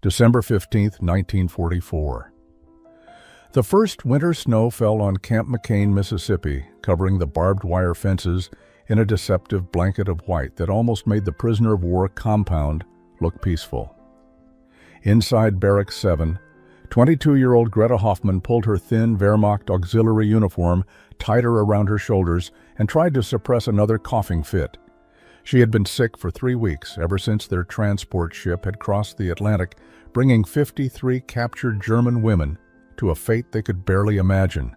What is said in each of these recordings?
December 15, 1944. The first winter snow fell on Camp McCain, Mississippi, covering the barbed wire fences in a deceptive blanket of white that almost made the prisoner of war compound look peaceful. Inside Barracks 7, 22-year-old Greta Hoffman pulled her thin Wehrmacht auxiliary uniform tighter around her shoulders and tried to suppress another coughing fit. She had been sick for 3 weeks, ever since their transport ship had crossed the Atlantic, bringing 53 captured German women to a fate they could barely imagine.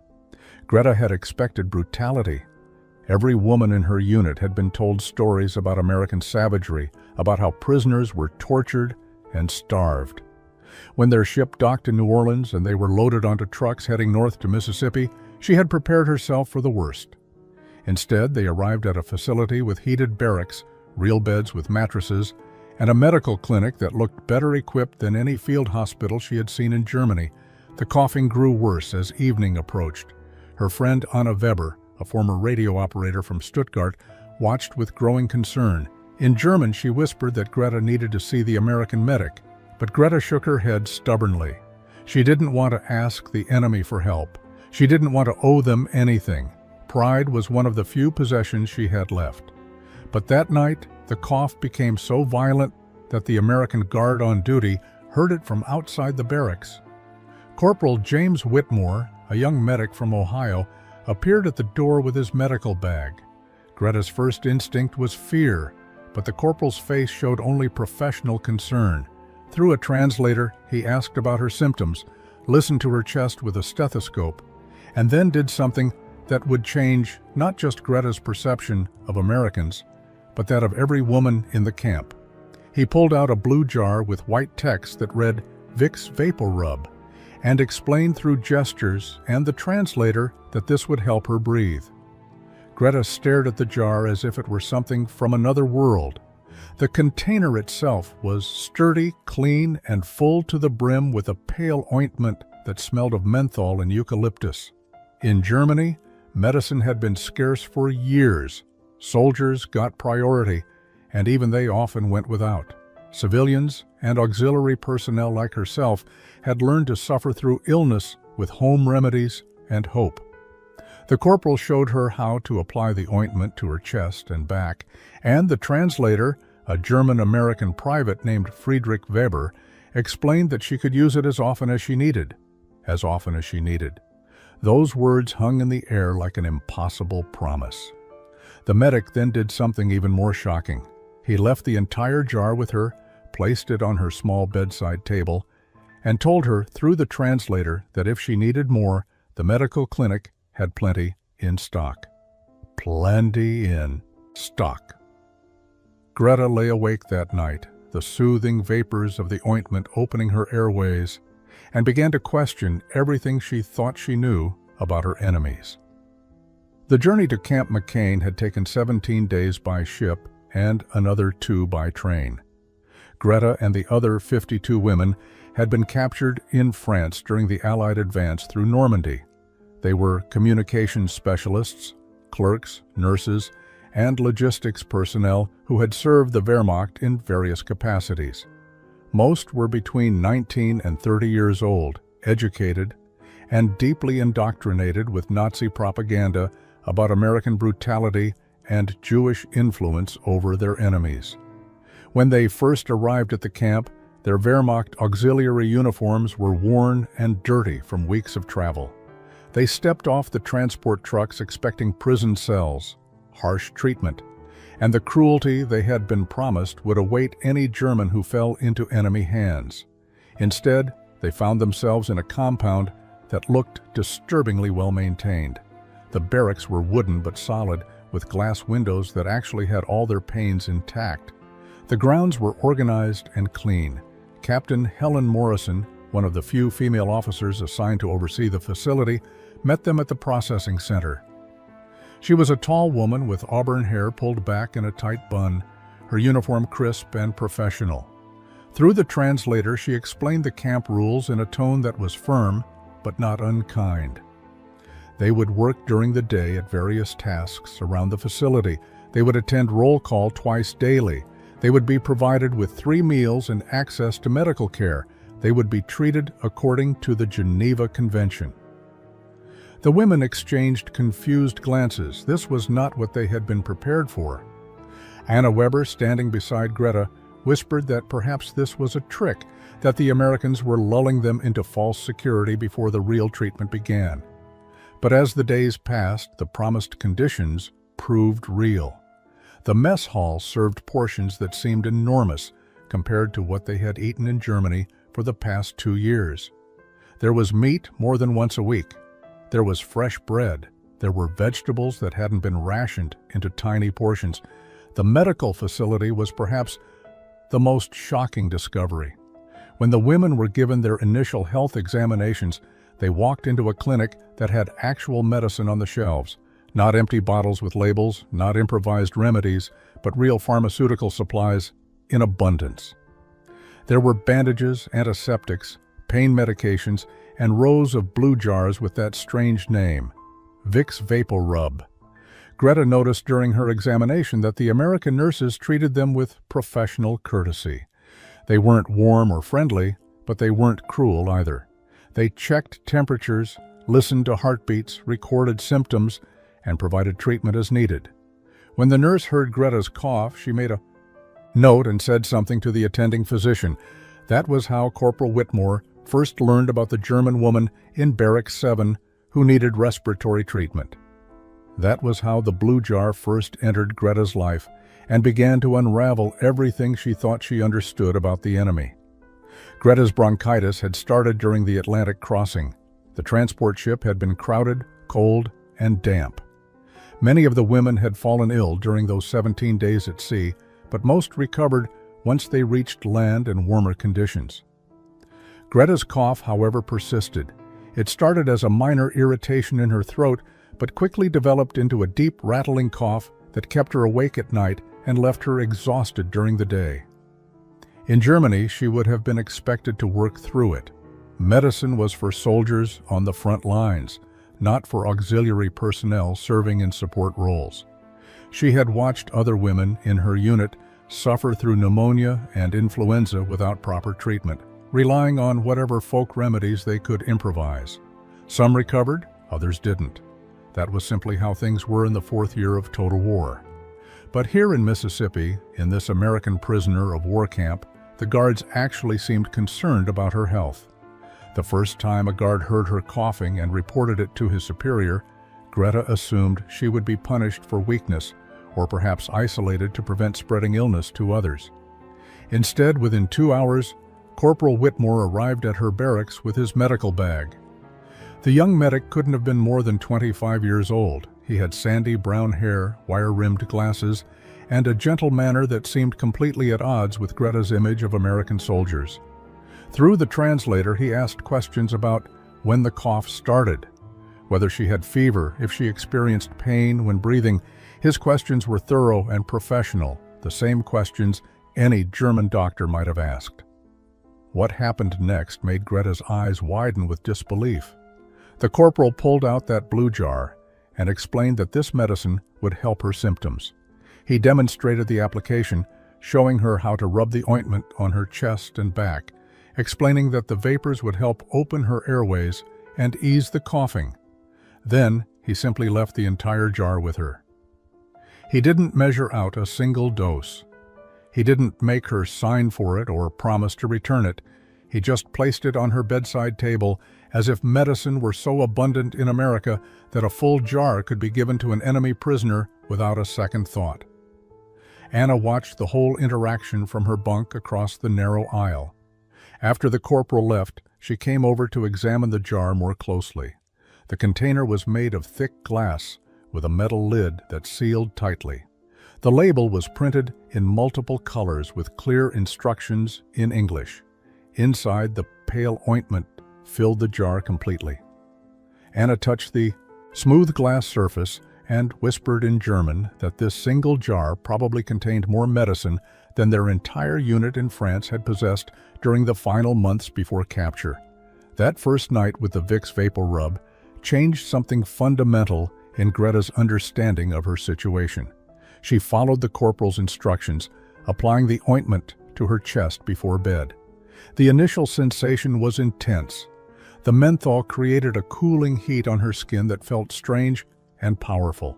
Greta had expected brutality. Every woman in her unit had been told stories about American savagery, about how prisoners were tortured and starved. When their ship docked in New Orleans and they were loaded onto trucks heading north to Mississippi, she had prepared herself for the worst. Instead, they arrived at a facility with heated barracks, real beds with mattresses, and a medical clinic that looked better equipped than any field hospital she had seen in Germany. The coughing grew worse as evening approached. Her friend Anna Weber, a former radio operator from Stuttgart, watched with growing concern. In German, she whispered that Greta needed to see the American medic, but Greta shook her head stubbornly. She didn't want to ask the enemy for help. She didn't want to owe them anything. Pride was one of the few possessions she had left. But that night, the cough became so violent that the American guard on duty heard it from outside the barracks. Corporal James Whitmore, a young medic from Ohio, appeared at the door with his medical bag. Greta's first instinct was fear, but the corporal's face showed only professional concern. Through a translator, he asked about her symptoms, listened to her chest with a stethoscope, and then did something that would change not just Greta's perception of Americans, but that of every woman in the camp. He pulled out a blue jar with white text that read Vicks VapoRub and explained through gestures and the translator that this would help her breathe. Greta stared at the jar as if it were something from another world. The container itself was sturdy, clean, and full to the brim with a pale ointment that smelled of menthol and eucalyptus. In Germany, medicine had been scarce for years. Soldiers got priority, and even they often went without. Civilians and auxiliary personnel like herself had learned to suffer through illness with home remedies and hope. The corporal showed her how to apply the ointment to her chest and back, and the translator, a German-American private named Friedrich Weber, explained that she could use it as often as she needed. As often as she needed. Those words hung in the air like an impossible promise. The medic then did something even more shocking. He left the entire jar with her, placed it on her small bedside table, and told her through the translator that if she needed more, the medical clinic had plenty in stock. Plenty in stock. Greta lay awake that night, the soothing vapors of the ointment opening her airways, and began to question everything she thought she knew about her enemies. The journey to Camp McCain had taken 17 days by ship and another 2 by train. Greta and the other 52 women had been captured in France during the Allied advance through Normandy. They were communications specialists, clerks, nurses, and logistics personnel who had served the Wehrmacht in various capacities. Most were between 19 and 30 years old, educated, and deeply indoctrinated with Nazi propaganda about American brutality and Jewish influence over their enemies. When they first arrived at the camp, their Wehrmacht auxiliary uniforms were worn and dirty from weeks of travel. They stepped off the transport trucks expecting prison cells, harsh treatment, and the cruelty they had been promised would await any German who fell into enemy hands. Instead, they found themselves in a compound that looked disturbingly well maintained. The barracks were wooden but solid, with glass windows that actually had all their panes intact. The grounds were organized and clean. Captain Helen Morrison, one of the few female officers assigned to oversee the facility, met them at the processing center. She was a tall woman with auburn hair pulled back in a tight bun, her uniform crisp and professional. Through the translator, she explained the camp rules in a tone that was firm but not unkind. They would work during the day at various tasks around the facility. They would attend roll call twice daily. They would be provided with 3 meals and access to medical care. They would be treated according to the Geneva Convention. The women exchanged confused glances. This was not what they had been prepared for. Anna Weber, standing beside Greta, whispered that perhaps this was a trick, that the Americans were lulling them into false security before the real treatment began. But as the days passed, the promised conditions proved real. The mess hall served portions that seemed enormous compared to what they had eaten in Germany for the past 2 years. There was meat more than once a week. There was fresh bread. There were vegetables that hadn't been rationed into tiny portions. The medical facility was perhaps the most shocking discovery. When the women were given their initial health examinations, they walked into a clinic that had actual medicine on the shelves. Not empty bottles with labels, not improvised remedies, but real pharmaceutical supplies in abundance. There were bandages, antiseptics, pain medications, and rows of blue jars with that strange name, Vicks VapoRub. Greta noticed during her examination that the American nurses treated them with professional courtesy. They weren't warm or friendly, but they weren't cruel either. They checked temperatures, listened to heartbeats, recorded symptoms, and provided treatment as needed. When the nurse heard Greta's cough, she made a note and said something to the attending physician. That was how Corporal Whitmore first learned about the German woman in Barracks 7 who needed respiratory treatment. That was how the blue jar first entered Greta's life and began to unravel everything she thought she understood about the enemy. Greta's bronchitis had started during the Atlantic crossing. The transport ship had been crowded, cold, and damp. Many of the women had fallen ill during those 17 days at sea, but most recovered once they reached land in warmer conditions. Greta's cough, however, persisted. It started as a minor irritation in her throat, but quickly developed into a deep, rattling cough that kept her awake at night and left her exhausted during the day. In Germany, she would have been expected to work through it. Medicine was for soldiers on the front lines, not for auxiliary personnel serving in support roles. She had watched other women in her unit suffer through pneumonia and influenza without proper treatment, relying on whatever folk remedies they could improvise. Some recovered, others didn't. That was simply how things were in the 4th year of total war. But here in Mississippi, in this American prisoner of war camp, the guards actually seemed concerned about her health. The first time a guard heard her coughing and reported it to his superior, Greta assumed she would be punished for weakness or perhaps isolated to prevent spreading illness to others. Instead, within 2 hours, Corporal Whitmore arrived at her barracks with his medical bag. The young medic couldn't have been more than 25 years old. He had sandy brown hair, wire-rimmed glasses, and a gentle manner that seemed completely at odds with Greta's image of American soldiers. Through the translator, he asked questions about when the cough started, whether she had fever, if she experienced pain when breathing. His questions were thorough and professional, the same questions any German doctor might have asked. What happened next made Greta's eyes widen with disbelief. The corporal pulled out that blue jar and explained that this medicine would help her symptoms. He demonstrated the application, showing her how to rub the ointment on her chest and back, explaining that the vapors would help open her airways and ease the coughing. Then he simply left the entire jar with her. He didn't measure out a single dose. He didn't make her sign for it or promise to return it. He just placed it on her bedside table as if medicine were so abundant in America that a full jar could be given to an enemy prisoner without a second thought. Anna watched the whole interaction from her bunk across the narrow aisle. After the corporal left, she came over to examine the jar more closely. The container was made of thick glass with a metal lid that sealed tightly. The label was printed in multiple colors with clear instructions in English. Inside, the pale ointment filled the jar completely. Anna touched the smooth glass surface and whispered in German that this single jar probably contained more medicine than their entire unit in France had possessed during the final months before capture. That first night with the Vicks VapoRub changed something fundamental in Greta's understanding of her situation. She followed the corporal's instructions, applying the ointment to her chest before bed. The initial sensation was intense. The menthol created a cooling heat on her skin that felt strange and powerful.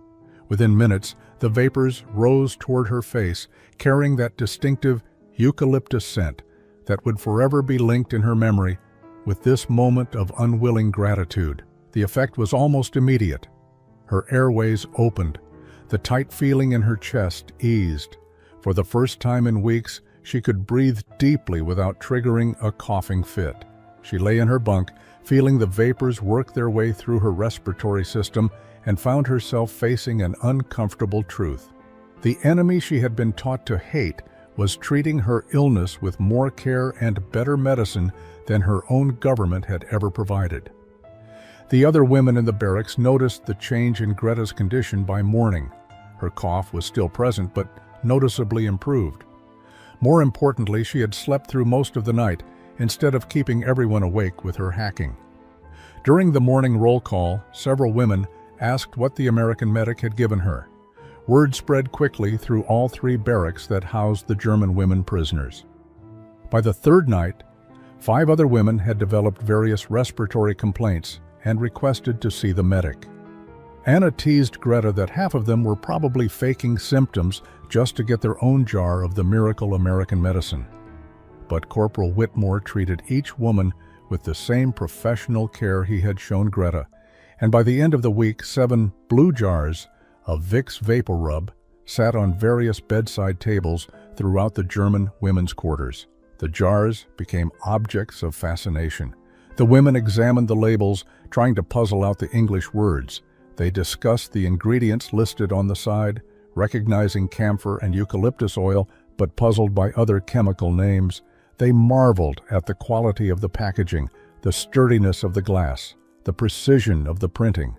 Within minutes, the vapors rose toward her face, carrying that distinctive eucalyptus scent that would forever be linked in her memory with this moment of unwilling gratitude. The effect was almost immediate. Her airways opened. The tight feeling in her chest eased. For the first time in weeks, she could breathe deeply without triggering a coughing fit. She lay in her bunk, feeling the vapors work their way through her respiratory system, and found herself facing an uncomfortable truth. The enemy she had been taught to hate was treating her illness with more care and better medicine than her own government had ever provided. The other women in the barracks noticed the change in Greta's condition by morning. Her cough was still present, but noticeably improved. More importantly, she had slept through most of the night, instead of keeping everyone awake with her hacking. During the morning roll call, several women asked what the American medic had given her. Word spread quickly through all 3 barracks that housed the German women prisoners. By the 3rd night, 5 other women had developed various respiratory complaints and requested to see the medic. Anna teased Greta that half of them were probably faking symptoms just to get their own jar of the miracle American medicine. But Corporal Whitmore treated each woman with the same professional care he had shown Greta, and by the end of the week, 7 blue jars of Vicks VapoRub sat on various bedside tables throughout the German women's quarters. The jars became objects of fascination. The women examined the labels, trying to puzzle out the English words. They discussed the ingredients listed on the side, recognizing camphor and eucalyptus oil, but puzzled by other chemical names. They marveled at the quality of the packaging, the sturdiness of the glass, the precision of the printing.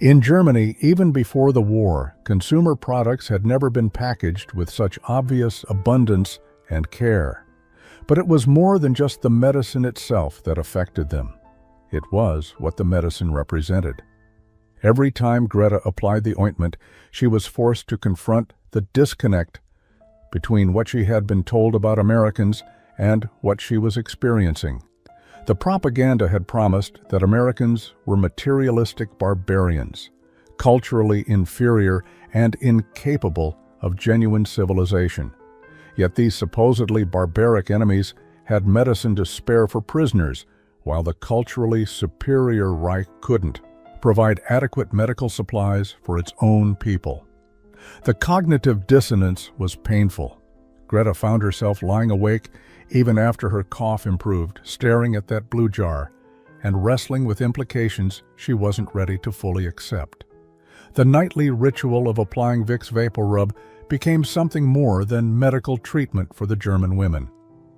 In Germany, even before the war, consumer products had never been packaged with such obvious abundance and care. But it was more than just the medicine itself that affected them. It was what the medicine represented. Every time Greta applied the ointment, she was forced to confront the disconnect between what she had been told about Americans and what she was experiencing. The propaganda had promised that Americans were materialistic barbarians, culturally inferior and incapable of genuine civilization. Yet these supposedly barbaric enemies had medicine to spare for prisoners, while the culturally superior Reich couldn't provide adequate medical supplies for its own people. The cognitive dissonance was painful. Greta found herself lying awake even after her cough improved, staring at that blue jar and wrestling with implications she wasn't ready to fully accept. The nightly ritual of applying Vicks VapoRub became something more than medical treatment for the German women.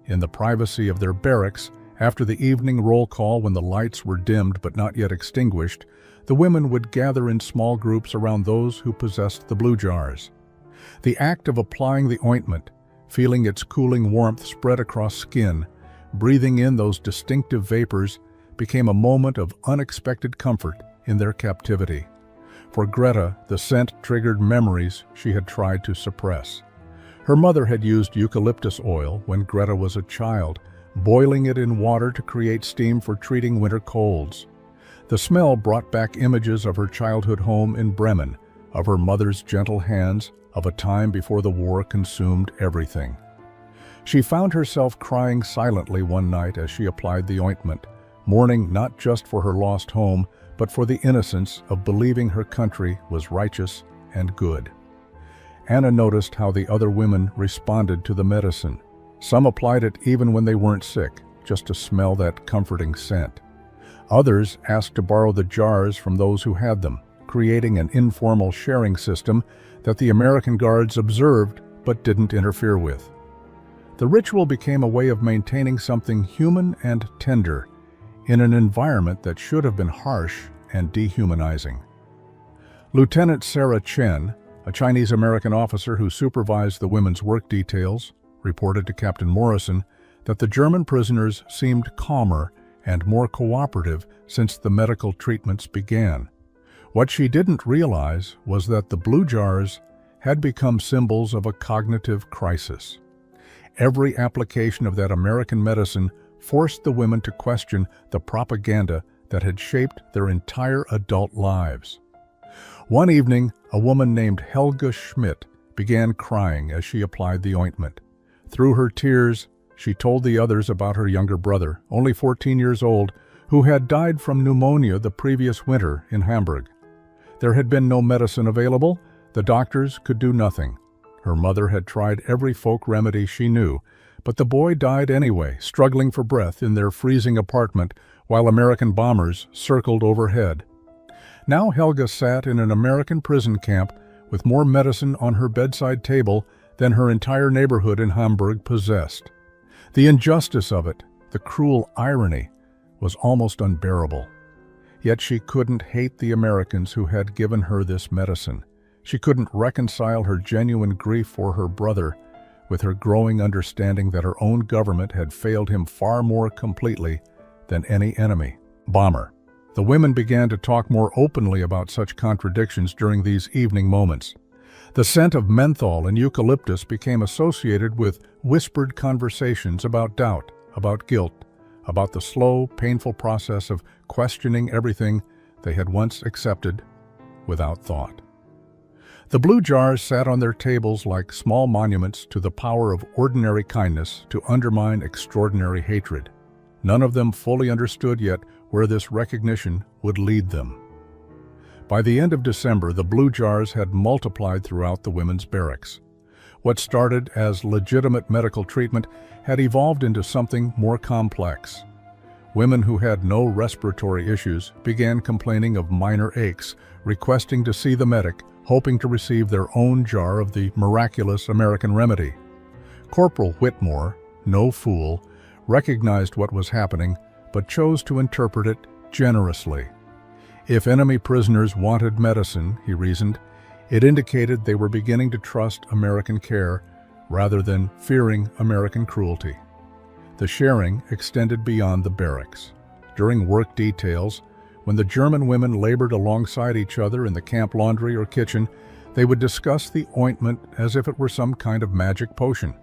In the privacy of their barracks, after the evening roll call when the lights were dimmed but not yet extinguished, the women would gather in small groups around those who possessed the blue jars. The act of applying the ointment, feeling its cooling warmth spread across skin, breathing in those distinctive vapors, became a moment of unexpected comfort in their captivity. For Greta, the scent triggered memories she had tried to suppress. Her mother had used eucalyptus oil when Greta was a child, boiling it in water to create steam for treating winter colds. The smell brought back images of her childhood home in Bremen, of her mother's gentle hands, of a time before the war consumed everything. She found herself crying silently one night as she applied the ointment, mourning not just for her lost home, but for the innocence of believing her country was righteous and good. Anna noticed how the other women responded to the medicine. Some applied it even when they weren't sick, just to smell that comforting scent. Others asked to borrow the jars from those who had them, creating an informal sharing system that the American guards observed but didn't interfere with. The ritual became a way of maintaining something human and tender in an environment that should have been harsh and dehumanizing. Lieutenant Sarah Chen, a Chinese-American officer who supervised the women's work details, reported to Captain Morrison that the German prisoners seemed calmer and more cooperative since the medical treatments began. What she didn't realize was that the blue jars had become symbols of a cognitive crisis. Every application of that American medicine forced the women to question the propaganda that had shaped their entire adult lives. One evening, a woman named Helga Schmidt began crying as she applied the ointment. Through her tears, she told the others about her younger brother, only 14 years old, who had died from pneumonia the previous winter in Hamburg. There had been no medicine available. The doctors could do nothing. Her mother had tried every folk remedy she knew, but the boy died anyway, struggling for breath in their freezing apartment while American bombers circled overhead. Now Helga sat in an American prison camp with more medicine on her bedside table than her entire neighborhood in Hamburg possessed. The injustice of it, the cruel irony, was almost unbearable. Yet she couldn't hate the Americans who had given her this medicine. She couldn't reconcile her genuine grief for her brother with her growing understanding that her own government had failed him far more completely than any enemy. Bomber. The women began to talk more openly about such contradictions during these evening moments. The scent of menthol and eucalyptus became associated with whispered conversations about doubt, about guilt, about the slow, painful process of questioning everything they had once accepted without thought. The blue jars sat on their tables like small monuments to the power of ordinary kindness to undermine extraordinary hatred. None of them fully understood yet where this recognition would lead them. By the end of December, the blue jars had multiplied throughout the women's barracks. What started as legitimate medical treatment had evolved into something more complex. Women who had no respiratory issues began complaining of minor aches, requesting to see the medic, hoping to receive their own jar of the miraculous American remedy. Corporal Whitmore, no fool, recognized what was happening, but chose to interpret it generously. If enemy prisoners wanted medicine, he reasoned, it indicated they were beginning to trust American care rather than fearing American cruelty. The sharing extended beyond the barracks. During work details, when the German women labored alongside each other in the camp laundry or kitchen, they would discuss the ointment as if it were some kind of magic potion.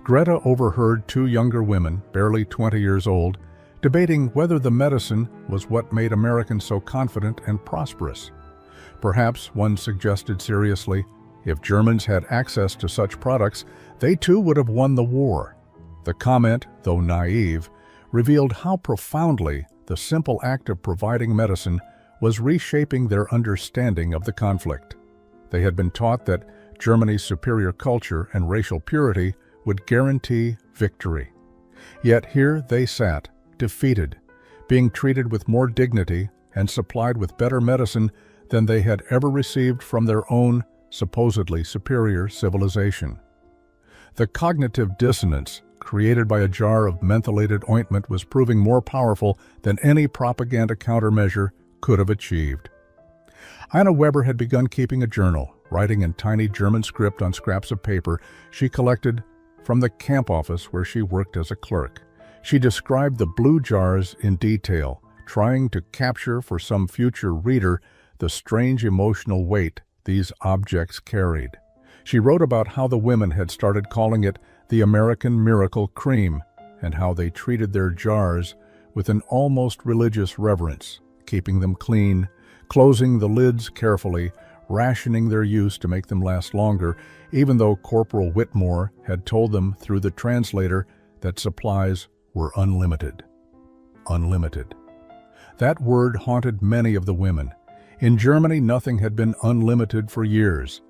Greta overheard two younger women, barely 20 years old, debating whether the medicine was what made Americans so confident and prosperous. Perhaps one suggested seriously, if Germans had access to such products, they too would have won the war. The comment, though naive, revealed how profoundly the simple act of providing medicine was reshaping their understanding of the conflict. They had been taught that Germany's superior culture and racial purity would guarantee victory. Yet here they sat, defeated, being treated with more dignity and supplied with better medicine than they had ever received from their own supposedly superior civilization. The cognitive dissonance created by a jar of mentholated ointment was proving more powerful than any propaganda countermeasure could have achieved. Anna Weber had begun keeping a journal, writing in tiny German script on scraps of paper she collected from the camp office where she worked as a clerk. She described the blue jars in detail, trying to capture for some future reader the strange emotional weight these objects carried. She wrote about how the women had started calling it the American Miracle Cream, and how they treated their jars with an almost religious reverence, keeping them clean, closing the lids carefully, rationing their use to make them last longer, even though Corporal Whitmore had told them through the translator that supplies were unlimited. Unlimited. That word haunted many of the women. In Germany, nothing had been unlimited for years.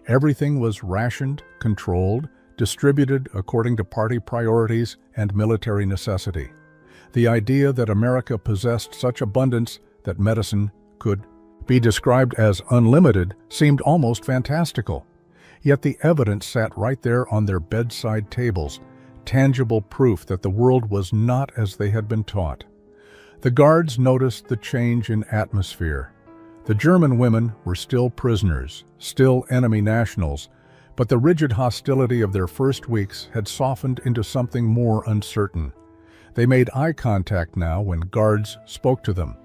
Everything was rationed, controlled, distributed according to party priorities and military necessity. The idea that America possessed such abundance that medicine could be described as unlimited seemed almost fantastical. Yet the evidence sat right there on their bedside tables, tangible proof that the world was not as they had been taught. The guards noticed the change in atmosphere. The German women were still prisoners, still enemy nationals, but the rigid hostility of their first weeks had softened into something more uncertain. They made eye contact now when guards spoke to them.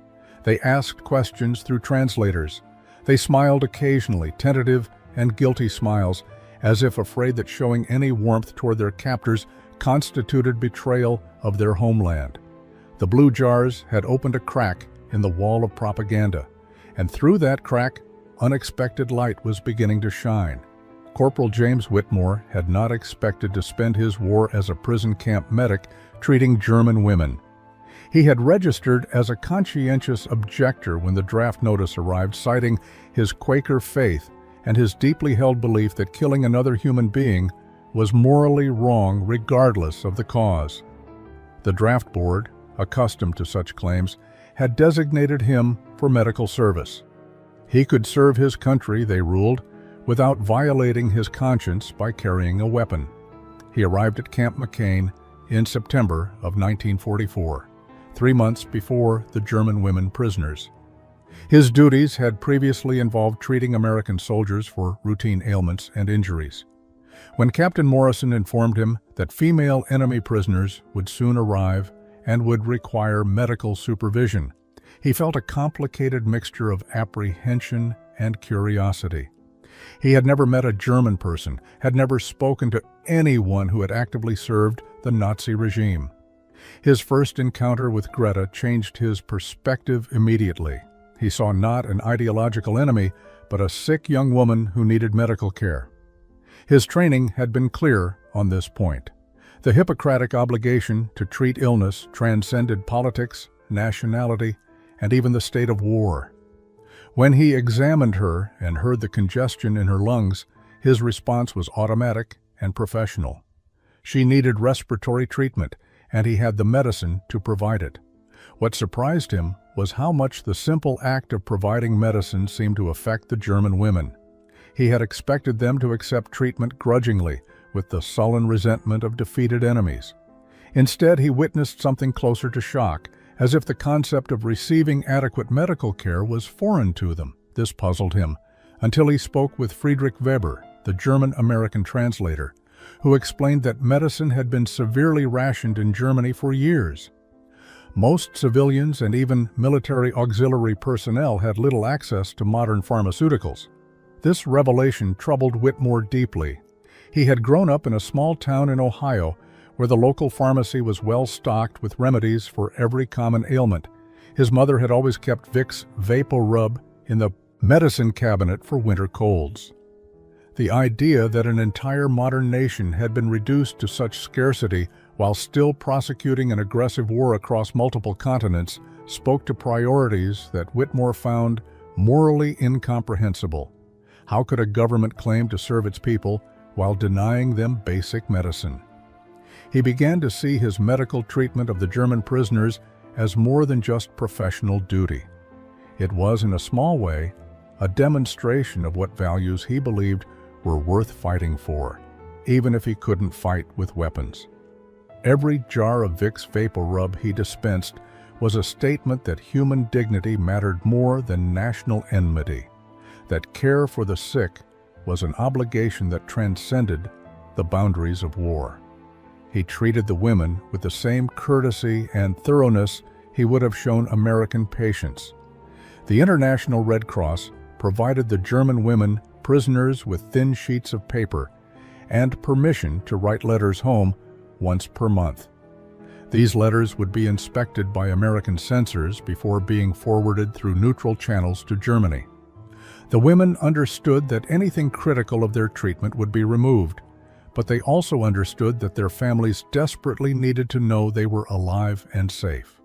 They asked questions through translators. They smiled occasionally, tentative and guilty smiles, as if afraid that showing any warmth toward their captors constituted betrayal of their homeland. The blue jars had opened a crack in the wall of propaganda, and through that crack, unexpected light was beginning to shine. Corporal James Whitmore had not expected to spend his war as a prison camp medic treating German women. He had registered as a conscientious objector when the draft notice arrived, citing his Quaker faith and his deeply held belief that killing another human being was morally wrong regardless of the cause. The draft board, accustomed to such claims, had designated him for medical service. He could serve his country, they ruled, without violating his conscience by carrying a weapon. He arrived at Camp McCain in September of 1944, 3 months before the German women prisoners. His duties had previously involved treating American soldiers for routine ailments and injuries. When Captain Morrison informed him that female enemy prisoners would soon arrive and would require medical supervision, he felt a complicated mixture of apprehension and curiosity. He had never met a German person, had never spoken to anyone who had actively served the Nazi regime. His first encounter with Greta changed his perspective immediately. He saw not an ideological enemy, but a sick young woman who needed medical care. His training had been clear on this point. The Hippocratic obligation to treat illness transcended politics, nationality, and even the state of war. When he examined her and heard the congestion in her lungs, his response was automatic and professional. She needed respiratory treatment, and he had the medicine to provide it. What surprised him was how much the simple act of providing medicine seemed to affect the German women. He had expected them to accept treatment grudgingly, with the sullen resentment of defeated enemies. Instead, he witnessed something closer to shock, as if the concept of receiving adequate medical care was foreign to them. This puzzled him, until he spoke with Friedrich Weber, the German-American translator, who explained that medicine had been severely rationed in Germany for years. Most civilians and even military auxiliary personnel had little access to modern pharmaceuticals. This revelation troubled Whitmore deeply. He had grown up in a small town in Ohio where the local pharmacy was well stocked with remedies for every common ailment. His mother had always kept Vicks VapoRub in the medicine cabinet for winter colds. The idea that an entire modern nation had been reduced to such scarcity while still prosecuting an aggressive war across multiple continents spoke to priorities that Whitmore found morally incomprehensible. How could a government claim to serve its people while denying them basic medicine? He began to see his medical treatment of the German prisoners as more than just professional duty. It was, in a small way, a demonstration of what values he believed were worth fighting for, even if he couldn't fight with weapons. Every jar of Vicks VapoRub he dispensed was a statement that human dignity mattered more than national enmity, that care for the sick was an obligation that transcended the boundaries of war. He treated the women with the same courtesy and thoroughness he would have shown American patients. The International Red Cross provided the German women prisoners with thin sheets of paper and permission to write letters home once per month. These letters would be inspected by American censors before being forwarded through neutral channels to Germany. The women understood that anything critical of their treatment would be removed, but they also understood that their families desperately needed to know they were alive and safe.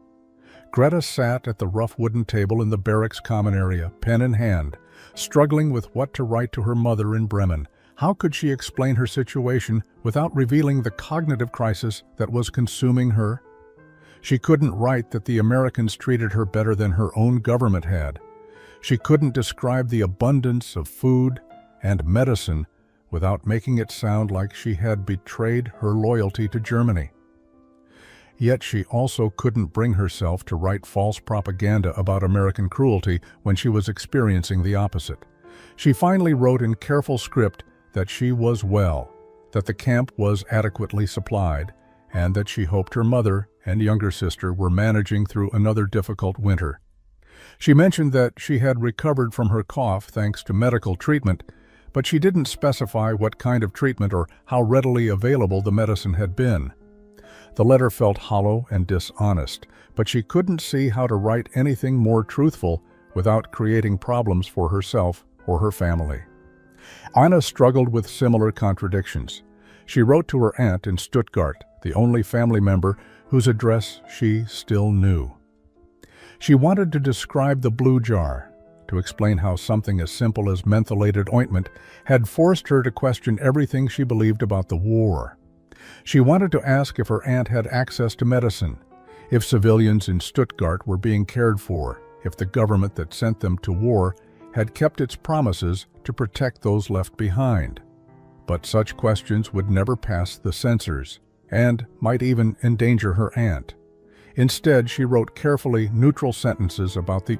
Greta sat at the rough wooden table in the barracks common area, pen in hand, struggling with what to write to her mother in Bremen. How could she explain her situation without revealing the cognitive crisis that was consuming her? She couldn't write that the Americans treated her better than her own government had. She couldn't describe the abundance of food and medicine without making it sound like she had betrayed her loyalty to Germany. Yet she also couldn't bring herself to write false propaganda about American cruelty when she was experiencing the opposite. She finally wrote in careful script that she was well, that the camp was adequately supplied, and that she hoped her mother and younger sister were managing through another difficult winter. She mentioned that she had recovered from her cough thanks to medical treatment, but she didn't specify what kind of treatment or how readily available the medicine had been. The letter felt hollow and dishonest, but she couldn't see how to write anything more truthful without creating problems for herself or her family. Anna struggled with similar contradictions. She wrote to her aunt in Stuttgart, the only family member whose address she still knew. She wanted to describe the blue jar, to explain how something as simple as mentholated ointment had forced her to question everything she believed about the war. She wanted to ask if her aunt had access to medicine, if civilians in Stuttgart were being cared for, if the government that sent them to war had kept its promises to protect those left behind. But such questions would never pass the censors, and might even endanger her aunt. Instead, she wrote carefully neutral sentences about the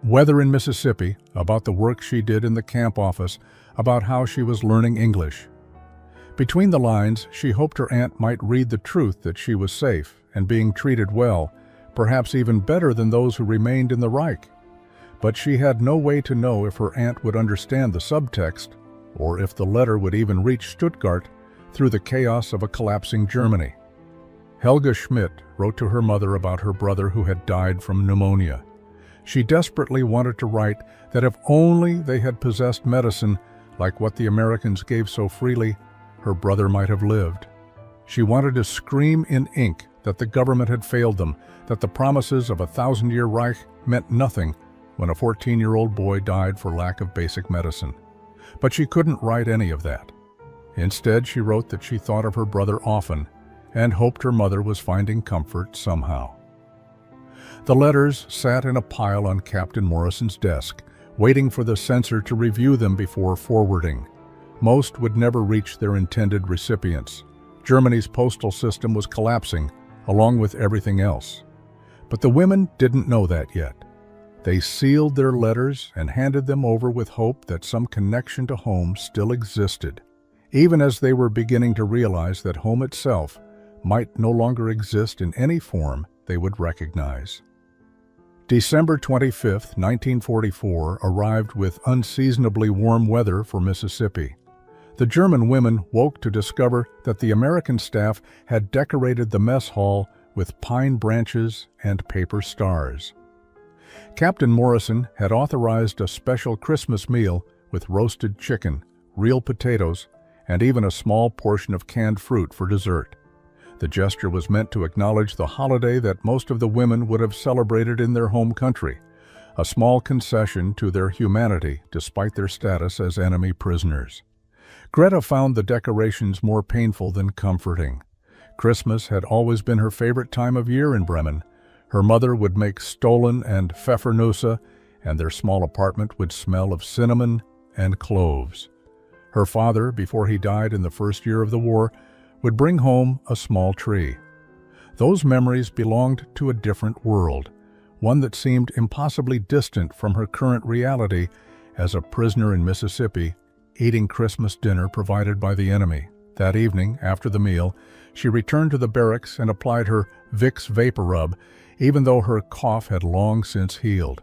weather in Mississippi, about the work she did in the camp office, about how she was learning English. Between the lines, she hoped her aunt might read the truth that she was safe and being treated well, perhaps even better than those who remained in the Reich. But she had no way to know if her aunt would understand the subtext, or if the letter would even reach Stuttgart through the chaos of a collapsing Germany. Helga Schmidt wrote to her mother about her brother who had died from pneumonia. She desperately wanted to write that if only they had possessed medicine like what the Americans gave so freely, her brother might have lived. She wanted to scream in ink that the government had failed them, that the promises of a 1,000-year Reich meant nothing when a 14-year-old boy died for lack of basic medicine. But she couldn't write any of that. Instead, she wrote that she thought of her brother often and hoped her mother was finding comfort somehow. The letters sat in a pile on Captain Morrison's desk, waiting for the censor to review them before forwarding. Most would never reach their intended recipients. Germany's postal system was collapsing, along with everything else. But the women didn't know that yet. They sealed their letters and handed them over with hope that some connection to home still existed, even as they were beginning to realize that home itself might no longer exist in any form they would recognize. December 25, 1944 arrived with unseasonably warm weather for Mississippi. The German women woke to discover that the American staff had decorated the mess hall with pine branches and paper stars. Captain Morrison had authorized a special Christmas meal with roasted chicken, real potatoes, and even a small portion of canned fruit for dessert. The gesture was meant to acknowledge the holiday that most of the women would have celebrated in their home country, a small concession to their humanity despite their status as enemy prisoners. Greta found the decorations more painful than comforting. Christmas had always been her favorite time of year in Bremen. Her mother would make Stollen and Pfeffernusse, and their small apartment would smell of cinnamon and cloves. Her father, before he died in the first year of the war, would bring home a small tree. Those memories belonged to a different world, one that seemed impossibly distant from her current reality as a prisoner in Mississippi, eating Christmas dinner provided by the enemy. That evening, after the meal, she returned to the barracks and applied her Vicks VapoRub, even though her cough had long since healed.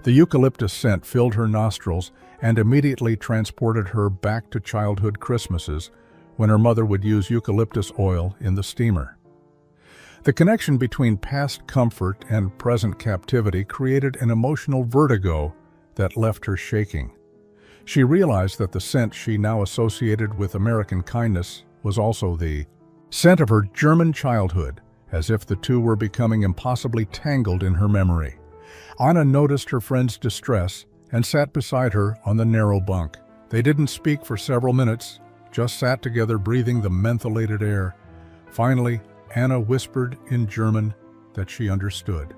The eucalyptus scent filled her nostrils and immediately transported her back to childhood Christmases, when her mother would use eucalyptus oil in the steamer. The connection between past comfort and present captivity created an emotional vertigo that left her shaking. She realized that the scent she now associated with American kindness was also the scent of her German childhood, as if the two were becoming impossibly tangled in her memory. Anna noticed her friend's distress and sat beside her on the narrow bunk. They didn't speak for several minutes, just sat together breathing the mentholated air. Finally, Anna whispered in German that she understood.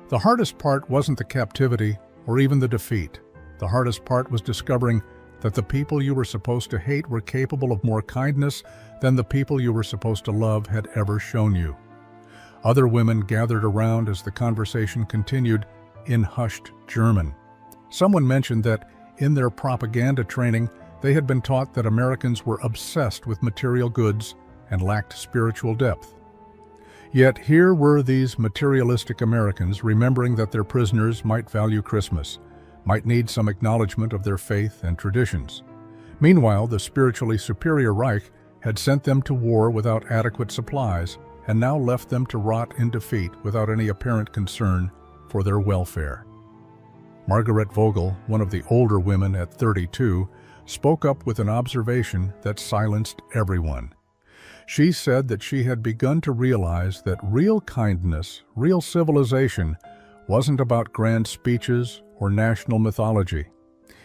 The hardest part wasn't the captivity or even the defeat. The hardest part was discovering that the people you were supposed to hate were capable of more kindness than the people you were supposed to love had ever shown you. Other women gathered around as the conversation continued in hushed German. Someone mentioned that in their propaganda training, they had been taught that Americans were obsessed with material goods and lacked spiritual depth. Yet here were these materialistic Americans remembering that their prisoners might value Christmas, might need some acknowledgement of their faith and traditions. Meanwhile, the spiritually superior Reich had sent them to war without adequate supplies and now left them to rot in defeat without any apparent concern for their welfare. Margaret Vogel, one of the older women at 32, spoke up with an observation that silenced everyone. She said that she had begun to realize that real kindness, real civilization, wasn't about grand speeches or national mythology.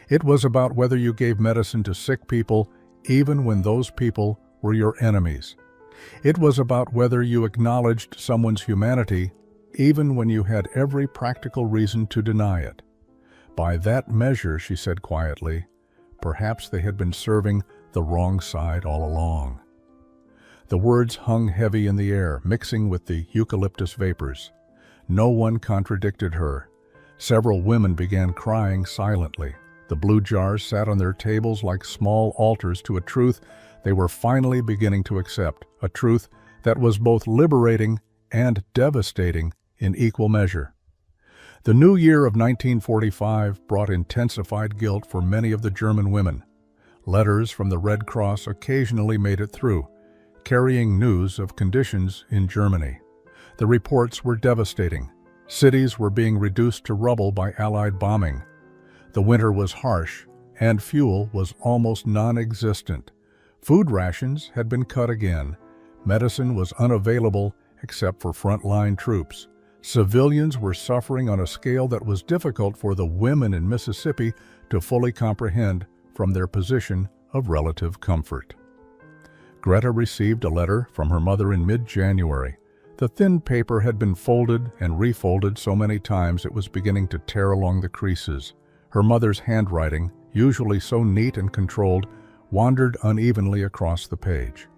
It was about whether you gave medicine to sick people even when those people were your enemies. It was about whether you acknowledged someone's humanity even when you had every practical reason to deny it. By that measure, she said quietly, perhaps they had been serving the wrong side all along. The words hung heavy in the air, mixing with the eucalyptus vapors. No one contradicted her. Several women began crying silently. The blue jars sat on their tables like small altars to a truth they were finally beginning to accept, a truth that was both liberating and devastating in equal measure. The new year of 1945 brought intensified guilt for many of the German women. Letters from the Red Cross occasionally made it through, carrying news of conditions in Germany. The reports were devastating. Cities were being reduced to rubble by Allied bombing. The winter was harsh, and fuel was almost non-existent. Food rations had been cut again. Medicine was unavailable except for frontline troops. Civilians were suffering on a scale that was difficult for the women in Mississippi to fully comprehend from their position of relative comfort. Greta received a letter from her mother in mid-January. The thin paper had been folded and refolded so many times it was beginning to tear along the creases. Her mother's handwriting, usually so neat and controlled, wandered unevenly across the page.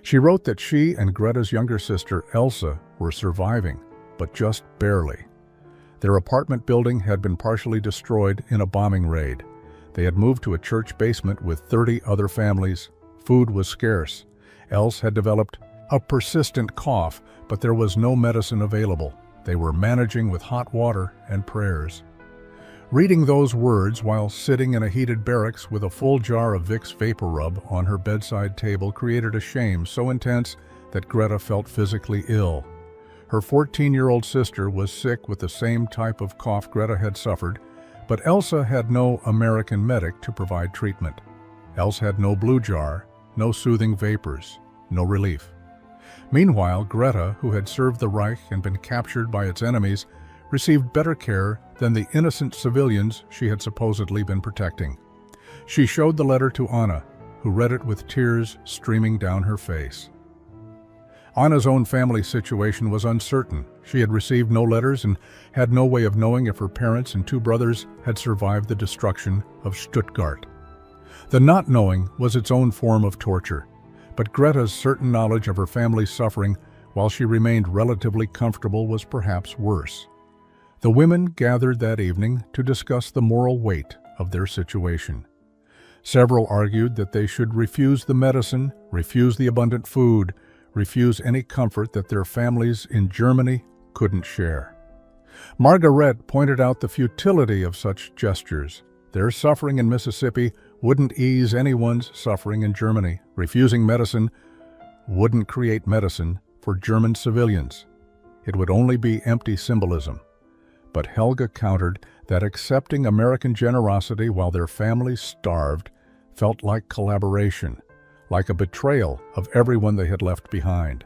She wrote that she and Greta's younger sister, Elsa, were surviving, but just barely. Their apartment building had been partially destroyed in a bombing raid. They had moved to a church basement with 30 other families. Food was scarce. Else had developed a persistent cough, but there was no medicine available. They were managing with hot water and prayers. Reading those words while sitting in a heated barracks with a full jar of Vicks VapoRub on her bedside table created a shame so intense that Greta felt physically ill. Her 14-year-old sister was sick with the same type of cough Greta had suffered, but Elsa had no American medic to provide treatment. Elsa had no blue jar, no soothing vapors, no relief. Meanwhile, Greta, who had served the Reich and been captured by its enemies, received better care than the innocent civilians she had supposedly been protecting. She showed the letter to Anna, who read it with tears streaming down her face. Anna's own family situation was uncertain. She had received no letters and had no way of knowing if her parents and 2 brothers had survived the destruction of Stuttgart. The not knowing was its own form of torture, but Greta's certain knowledge of her family's suffering while she remained relatively comfortable was perhaps worse. The women gathered that evening to discuss the moral weight of their situation. Several argued that they should refuse the medicine, refuse the abundant food, refuse any comfort that their families in Germany couldn't share. Margaret pointed out the futility of such gestures. Their suffering in Mississippi wouldn't ease anyone's suffering in Germany. Refusing medicine wouldn't create medicine for German civilians. It would only be empty symbolism. But Helga countered that accepting American generosity while their families starved felt like collaboration, like a betrayal of everyone they had left behind.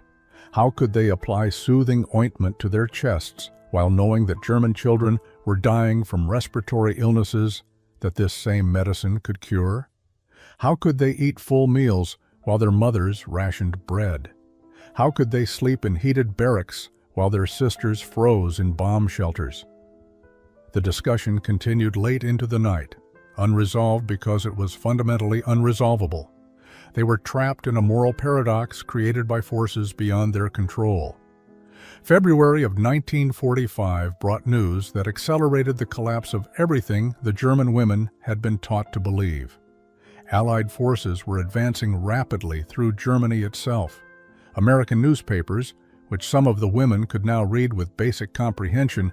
How could they apply soothing ointment to their chests while knowing that German children were dying from respiratory illnesses that this same medicine could cure? How could they eat full meals while their mothers rationed bread? How could they sleep in heated barracks while their sisters froze in bomb shelters? The discussion continued late into the night, unresolved because it was fundamentally unresolvable. They were trapped in a moral paradox created by forces beyond their control. February of 1945 brought news that accelerated the collapse of everything the German women had been taught to believe. Allied forces were advancing rapidly through Germany itself. American newspapers, which some of the women could now read with basic comprehension,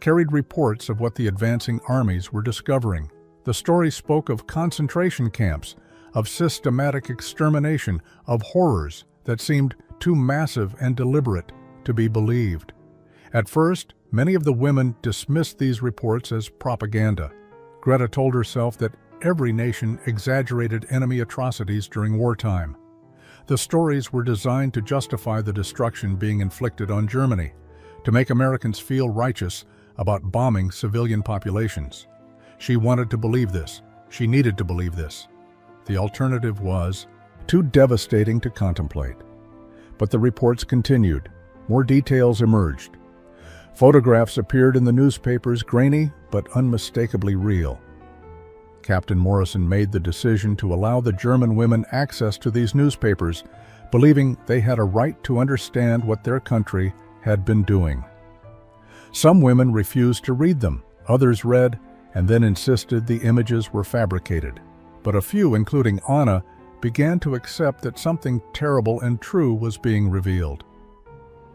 carried reports of what the advancing armies were discovering. The story spoke of concentration camps, of systematic extermination, of horrors that seemed too massive and deliberate to be believed. At first, many of the women dismissed these reports as propaganda. Greta told herself that every nation exaggerated enemy atrocities during wartime. The stories were designed to justify the destruction being inflicted on Germany, to make Americans feel righteous about bombing civilian populations. She wanted to believe this. She needed to believe this. The alternative was too devastating to contemplate. But the reports continued. More details emerged. Photographs appeared in the newspapers, grainy but unmistakably real. Captain Morrison made the decision to allow the German women access to these newspapers, believing they had a right to understand what their country had been doing. Some women refused to read them. Others read and then insisted the images were fabricated. But a few, including Anna, began to accept that something terrible and true was being revealed.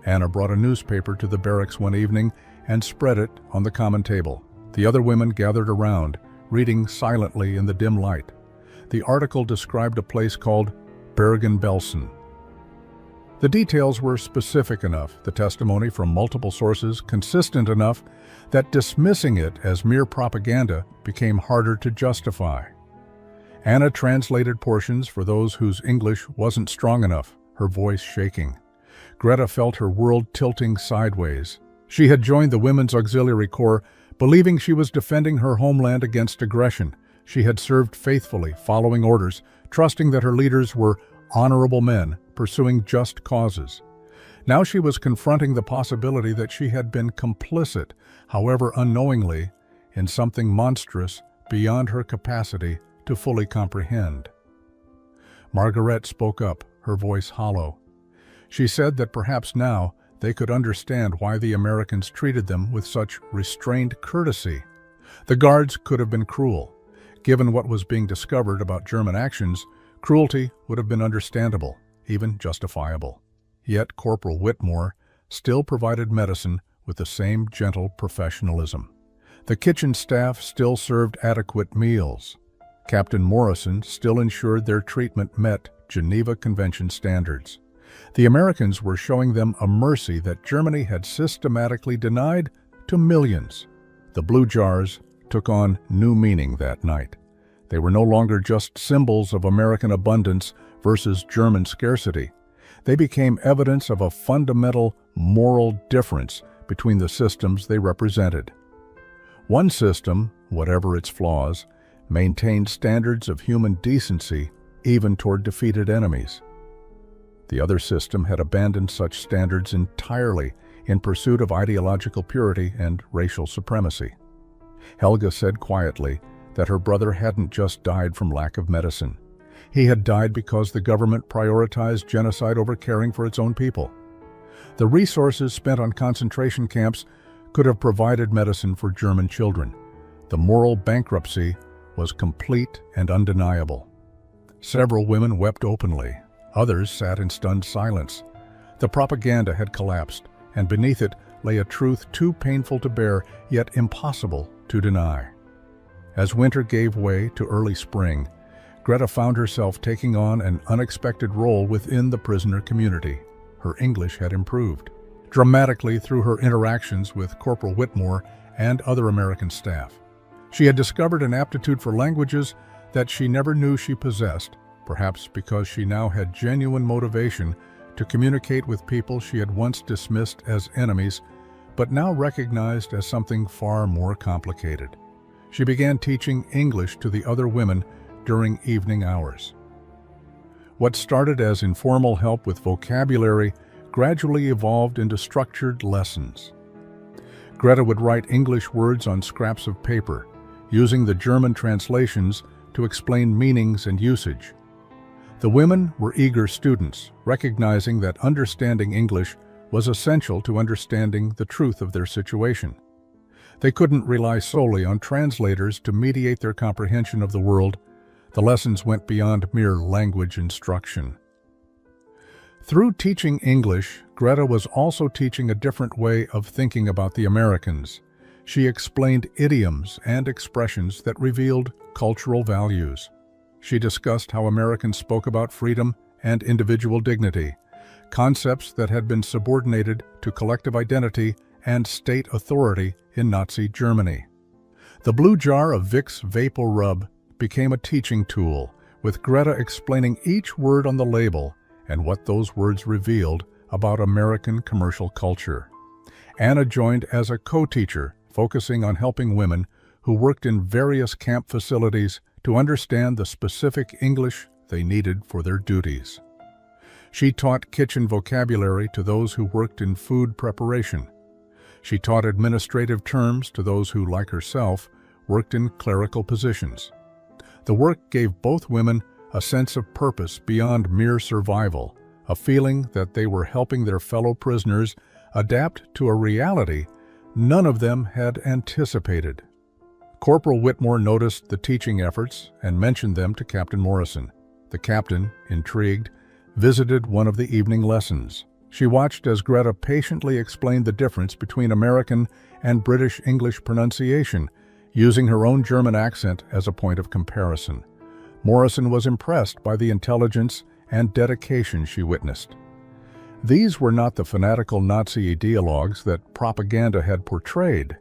Anna brought a newspaper to the barracks one evening and spread it on the common table. The other women gathered around, reading silently in the dim light. The article described a place called Bergen-Belsen. The details were specific enough, the testimony from multiple sources consistent enough, that dismissing it as mere propaganda became harder to justify. Anna translated portions for those whose English wasn't strong enough, her voice shaking. Greta felt her world tilting sideways. She had joined the Women's Auxiliary Corps, believing she was defending her homeland against aggression. She had served faithfully, following orders, trusting that her leaders were honorable men pursuing just causes. Now she was confronting the possibility that she had been complicit, however unknowingly, in something monstrous beyond her capacity to fully comprehend. Margaret spoke up, her voice hollow. She said that perhaps now they could understand why the Americans treated them with such restrained courtesy. The guards could have been cruel. Given what was being discovered about German actions, cruelty would have been understandable, even justifiable. Yet Corporal Whitmore still provided medicine with the same gentle professionalism. The kitchen staff still served adequate meals. Captain Morrison still ensured their treatment met Geneva Convention standards. The Americans were showing them a mercy that Germany had systematically denied to millions. The blue jars took on new meaning that night. They were no longer just symbols of American abundance versus German scarcity. They became evidence of a fundamental moral difference between the systems they represented. One system, whatever its flaws, maintained standards of human decency even toward defeated enemies. The other system had abandoned such standards entirely in pursuit of ideological purity and racial supremacy. Helga said quietly that her brother hadn't just died from lack of medicine. He had died because the government prioritized genocide over caring for its own people. The resources spent on concentration camps could have provided medicine for German children. The moral bankruptcy was complete and undeniable. Several women wept openly. Others sat in stunned silence. The propaganda had collapsed, and beneath it lay a truth too painful to bear, yet impossible to deny. As winter gave way to early spring, Greta found herself taking on an unexpected role within the prisoner community. Her English had improved dramatically through her interactions with Corporal Whitmore and other American staff. She had discovered an aptitude for languages that she never knew she possessed, perhaps because she now had genuine motivation to communicate with people she had once dismissed as enemies, but now recognized as something far more complicated. She began teaching English to the other women during evening hours. What started as informal help with vocabulary gradually evolved into structured lessons. Greta would write English words on scraps of paper, using the German translations to explain meanings and usage. The women were eager students, recognizing that understanding English was essential to understanding the truth of their situation. They couldn't rely solely on translators to mediate their comprehension of the world. The lessons went beyond mere language instruction. Through teaching English, Greta was also teaching a different way of thinking about the Americans. She explained idioms and expressions that revealed cultural values. She discussed how Americans spoke about freedom and individual dignity, concepts that had been subordinated to collective identity and state authority in Nazi Germany. The blue jar of Vicks VapoRub became a teaching tool, with Greta explaining each word on the label and what those words revealed about American commercial culture. Anna joined as a co-teacher, focusing on helping women who worked in various camp facilities to understand the specific English they needed for their duties. She taught kitchen vocabulary to those who worked in food preparation. She taught administrative terms to those who, like herself, worked in clerical positions. The work gave both women a sense of purpose beyond mere survival, a feeling that they were helping their fellow prisoners adapt to a reality none of them had anticipated. Corporal Whitmore noticed the teaching efforts and mentioned them to Captain Morrison. The captain, intrigued, visited one of the evening lessons. She watched as Greta patiently explained the difference between American and British English pronunciation, using her own German accent as a point of comparison. Morrison was impressed by the intelligence and dedication she witnessed. These were not the fanatical Nazi ideologues that propaganda had portrayed.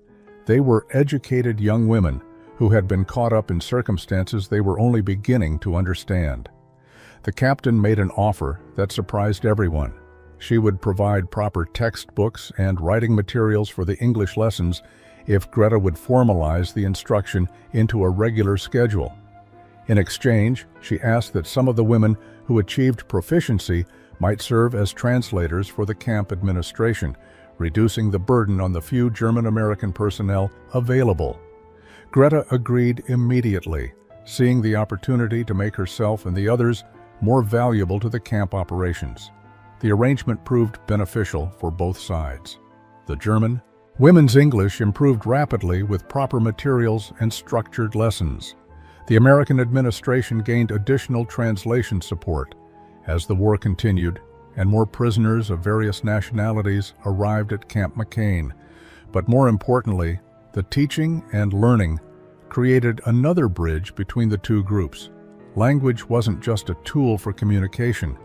They were educated young women who had been caught up in circumstances they were only beginning to understand. The captain made an offer that surprised everyone. She would provide proper textbooks and writing materials for the English lessons if Greta would formalize the instruction into a regular schedule. In exchange, she asked that some of the women who achieved proficiency might serve as translators for the camp administration, reducing the burden on the few German-American personnel available. Greta agreed immediately, seeing the opportunity to make herself and the others more valuable to the camp operations. The arrangement proved beneficial for both sides. The German women's English improved rapidly with proper materials and structured lessons. The American administration gained additional translation support. As the war continued, and more prisoners of various nationalities arrived at Camp McCain. But more importantly, the teaching and learning created another bridge between the two groups. Language wasn't just a tool for communication.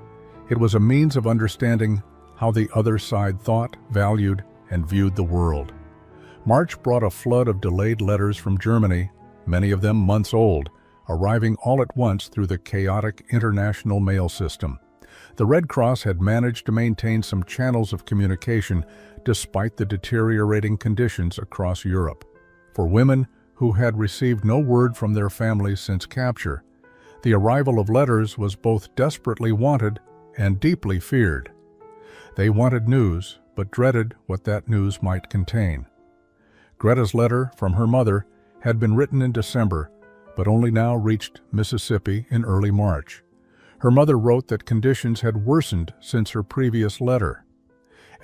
It was a means of understanding how the other side thought, valued, and viewed the world. March brought a flood of delayed letters from Germany, many of them months old, arriving all at once through the chaotic international mail system. The Red Cross had managed to maintain some channels of communication despite the deteriorating conditions across Europe. For women who had received no word from their families since capture, the arrival of letters was both desperately wanted and deeply feared. They wanted news, but dreaded what that news might contain. Greta's letter from her mother had been written in December, but only now reached Mississippi in early March. Her mother wrote that conditions had worsened since her previous letter.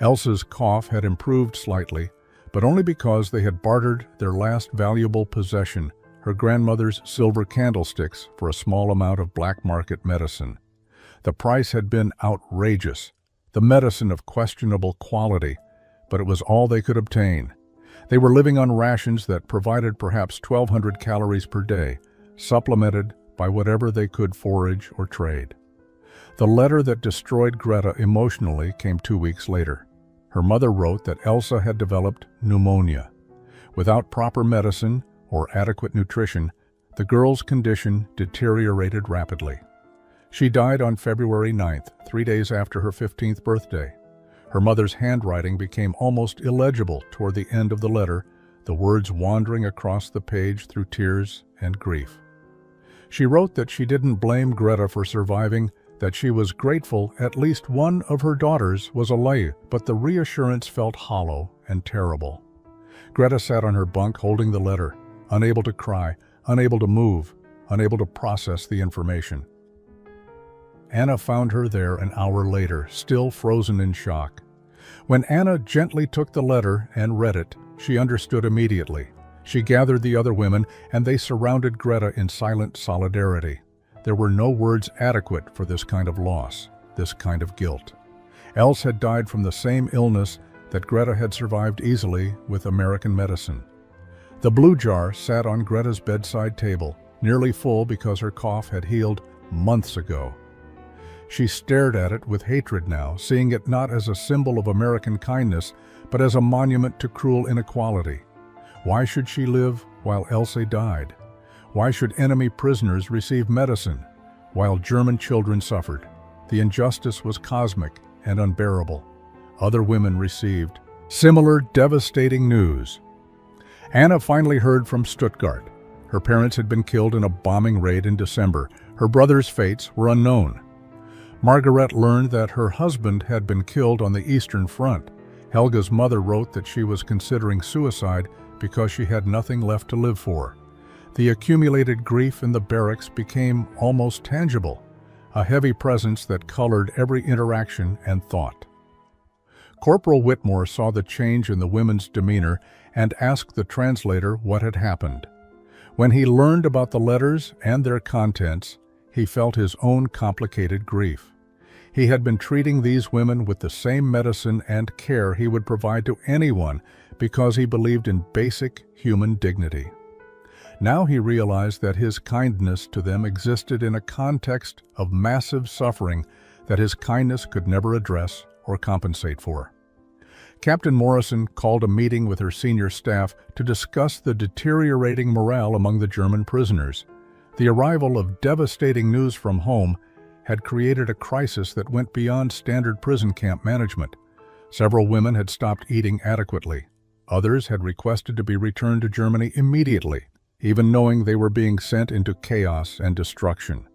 Elsa's cough had improved slightly, but only because they had bartered their last valuable possession, her grandmother's silver candlesticks, for a small amount of black market medicine. The price had been outrageous, the medicine of questionable quality, but it was all they could obtain. They were living on rations that provided perhaps 1,200 calories per day, supplemented by whatever they could forage or trade. The letter that destroyed Greta emotionally came 2 weeks later. Her mother wrote that Elsa had developed pneumonia. Without proper medicine or adequate nutrition, the girl's condition deteriorated rapidly. She died on February 9th, 3 days after her 15th birthday. Her mother's handwriting became almost illegible toward the end of the letter, the words wandering across the page through tears and grief. She wrote that she didn't blame Greta for surviving, that she was grateful at least one of her daughters was alive, but the reassurance felt hollow and terrible. Greta sat on her bunk holding the letter, unable to cry, unable to move, unable to process the information. Anna found her there an hour later, still frozen in shock. When Anna gently took the letter and read it, she understood immediately. She gathered the other women, and they surrounded Greta in silent solidarity. There were no words adequate for this kind of loss, this kind of guilt. Els had died from the same illness that Greta had survived easily with American medicine. The blue jar sat on Greta's bedside table, nearly full because her cough had healed months ago. She stared at it with hatred now, seeing it not as a symbol of American kindness, but as a monument to cruel inequality. Why should she live while Elsa died? Why should enemy prisoners receive medicine while German children suffered? The injustice was cosmic and unbearable. Other women received similar devastating news. Anna finally heard from Stuttgart. Her parents had been killed in a bombing raid in December. Her brother's fates were unknown. Margaret learned that her husband had been killed on the Eastern Front. Helga's mother wrote that she was considering suicide because she had nothing left to live for. The accumulated grief in the barracks became almost tangible, a heavy presence that colored every interaction and thought. Corporal Whitmore saw the change in the women's demeanor and asked the translator what had happened. When he learned about the letters and their contents, he felt his own complicated grief. He had been treating these women with the same medicine and care he would provide to anyone because he believed in basic human dignity. Now he realized that his kindness to them existed in a context of massive suffering that his kindness could never address or compensate for. Captain Morrison called a meeting with her senior staff to discuss the deteriorating morale among the German prisoners. The arrival of devastating news from home had created a crisis that went beyond standard prison camp management. Several women had stopped eating adequately. Others had requested to be returned to Germany immediately, even knowing they were being sent into chaos and destruction.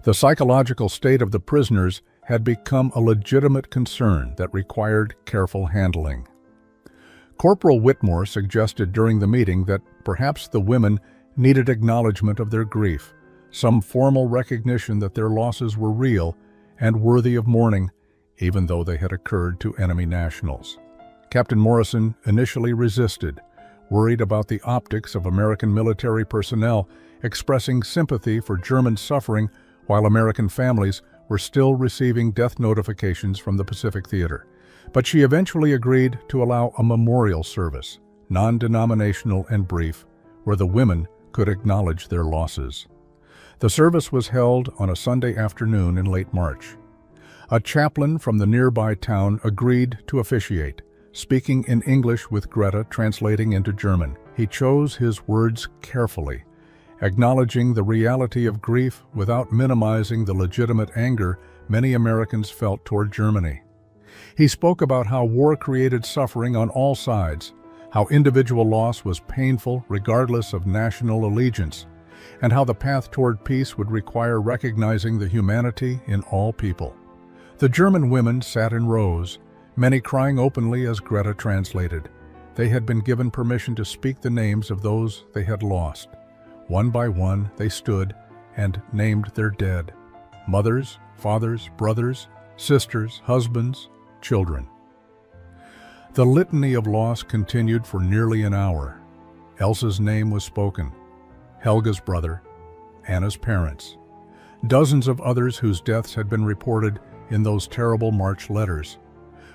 The psychological state of the prisoners had become a legitimate concern that required careful handling. Corporal Whitmore suggested during the meeting that perhaps the women needed acknowledgement of their grief, some formal recognition that their losses were real and worthy of mourning, even though they had occurred to enemy nationals. Captain Morrison initially resisted, worried about the optics of American military personnel expressing sympathy for German suffering while American families were still receiving death notifications from the Pacific Theater. But she eventually agreed to allow a memorial service, non-denominational and brief, where the women could acknowledge their losses. The service was held on a Sunday afternoon in late March. A chaplain from the nearby town agreed to officiate, speaking in English with Greta translating into German. He chose his words carefully, acknowledging the reality of grief without minimizing the legitimate anger many Americans felt toward Germany. He spoke about how war created suffering on all sides, how individual loss was painful regardless of national allegiance, and how the path toward peace would require recognizing the humanity in all people. The German women sat in rows, many crying openly as Greta translated. They had been given permission to speak the names of those they had lost. One by one, they stood and named their dead: mothers, fathers, brothers, sisters, husbands, children. The litany of loss continued for nearly an hour. Elsa's name was spoken, Helga's brother, Anna's parents, dozens of others whose deaths had been reported in those terrible March letters.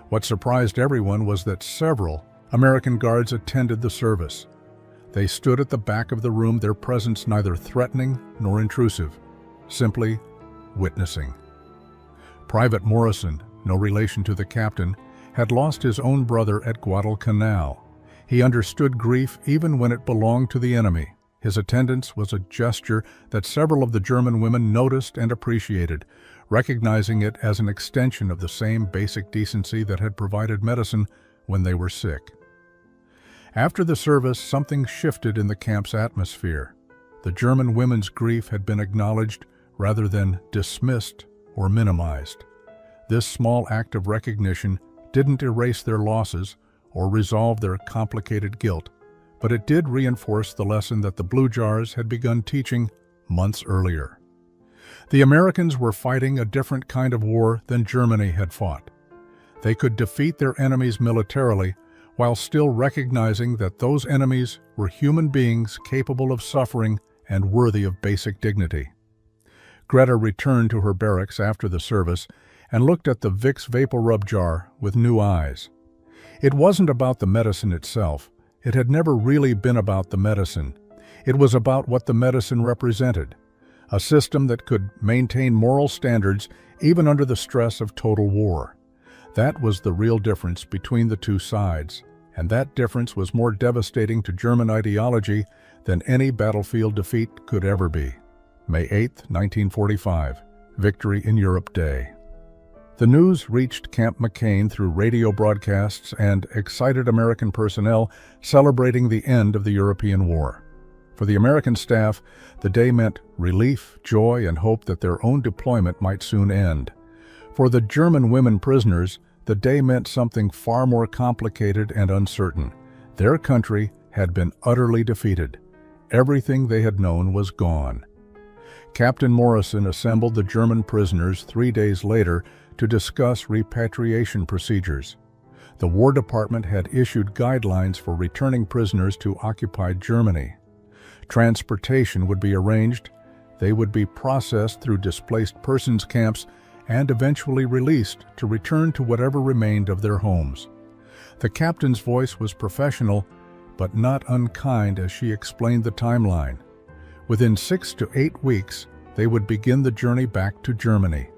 What surprised everyone was that several American guards attended the service. They stood at the back of the room, their presence neither threatening nor intrusive, simply witnessing. Private Morrison, no relation to the captain, had lost his own brother at Guadalcanal. He understood grief even when it belonged to the enemy. His attendance was a gesture that several of the German women noticed and appreciated, recognizing it as an extension of the same basic decency that had provided medicine when they were sick. After the service, something shifted in the camp's atmosphere. The German women's grief had been acknowledged rather than dismissed or minimized. This small act of recognition didn't erase their losses or resolve their complicated guilt, but it did reinforce the lesson that the Blue Jars had begun teaching months earlier. The Americans were fighting a different kind of war than Germany had fought. They could defeat their enemies militarily while still recognizing that those enemies were human beings capable of suffering and worthy of basic dignity. Greta returned to her barracks after the service and looked at the Vicks VapoRub jar with new eyes. It wasn't about the medicine itself. It had never really been about the medicine. It was about what the medicine represented, a system that could maintain moral standards even under the stress of total war. That was the real difference between the two sides, and that difference was more devastating to German ideology than any battlefield defeat could ever be. May 8, 1945, Victory in Europe Day. The news reached Camp McCain through radio broadcasts and excited American personnel celebrating the end of the European War. For the American staff, the day meant relief, joy, and hope that their own deployment might soon end. For the German women prisoners, the day meant something far more complicated and uncertain. Their country had been utterly defeated. Everything they had known was gone. Captain Morrison assembled the German prisoners 3 days later to discuss repatriation procedures. The War Department had issued guidelines for returning prisoners to occupied Germany. Transportation would be arranged, they would be processed through displaced persons camps, and eventually released to return to whatever remained of their homes. The captain's voice was professional, but not unkind as she explained the timeline. Within 6 to 8 weeks, they would begin the journey back to Germany.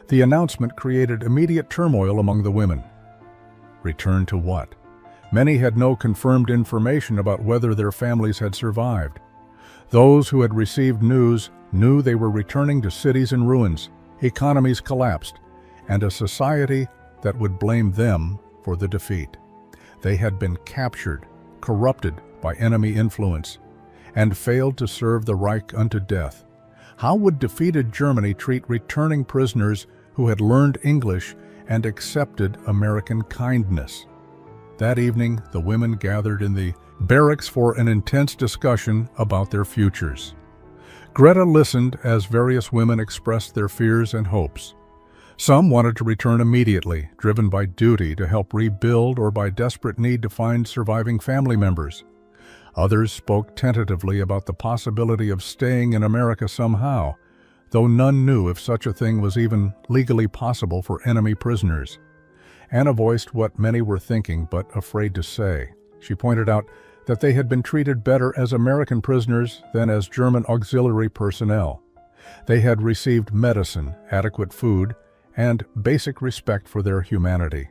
The announcement created immediate turmoil among the women. Return to what? Many had no confirmed information about whether their families had survived. Those who had received news knew they were returning to cities in ruins, economies collapsed, and a society that would blame them for the defeat. They had been captured, corrupted by enemy influence, and failed to serve the Reich unto death. How would defeated Germany treat returning prisoners who had learned English and accepted American kindness? That evening, the women gathered in the barracks for an intense discussion about their futures. Greta listened as various women expressed their fears and hopes. Some wanted to return immediately, driven by duty to help rebuild or by desperate need to find surviving family members. Others spoke tentatively about the possibility of staying in America somehow, though none knew if such a thing was even legally possible for enemy prisoners. Anna voiced what many were thinking but afraid to say. She pointed out that they had been treated better as American prisoners than as German auxiliary personnel. They had received medicine, adequate food, and basic respect for their humanity.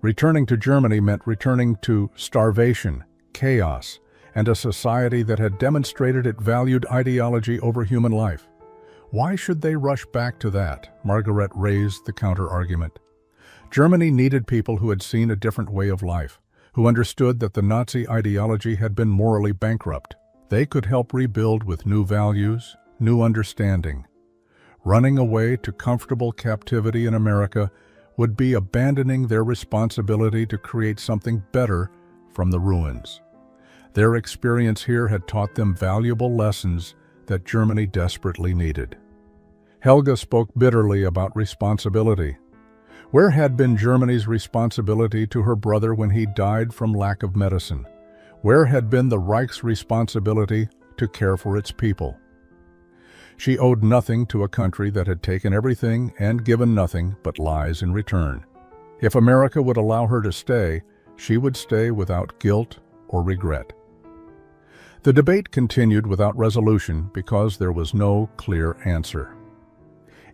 Returning to Germany meant returning to starvation, chaos, and a society that had demonstrated it valued ideology over human life. Why should they rush back to that? Margaret raised the counter-argument. Germany needed people who had seen a different way of life, who understood that the Nazi ideology had been morally bankrupt. They could help rebuild with new values, new understanding. Running away to comfortable captivity in America would be abandoning their responsibility to create something better from the ruins. Their experience here had taught them valuable lessons that Germany desperately needed. Helga spoke bitterly about responsibility. Where had been Germany's responsibility to her brother when he died from lack of medicine? Where had been the Reich's responsibility to care for its people? She owed nothing to a country that had taken everything and given nothing but lies in return. If America would allow her to stay, she would stay without guilt or regret. The debate continued without resolution because there was no clear answer.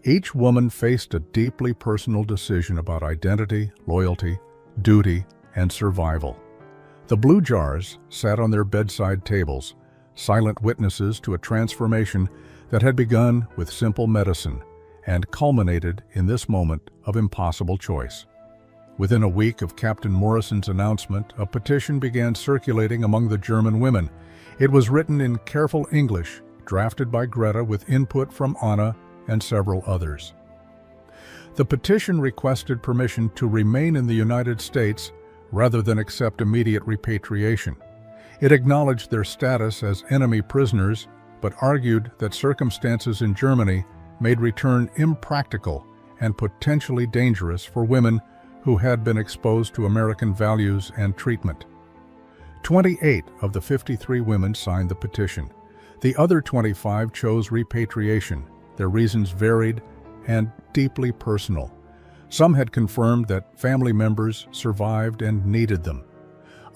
Each woman faced a deeply personal decision about identity, loyalty, duty, and survival. The blue jars sat on their bedside tables, silent witnesses to a transformation that had begun with simple medicine and culminated in this moment of impossible choice. Within a week of Captain Morrison's announcement, a petition began circulating among the German women. It was written in careful English, drafted by Greta with input from Anna and several others. The petition requested permission to remain in the United States rather than accept immediate repatriation. It acknowledged their status as enemy prisoners, but argued that circumstances in Germany made return impractical and potentially dangerous for women who had been exposed to American values and treatment. 28 of the 53 women signed the petition. The other 25 chose repatriation. Their reasons varied and deeply personal. Some had confirmed that family members survived and needed them.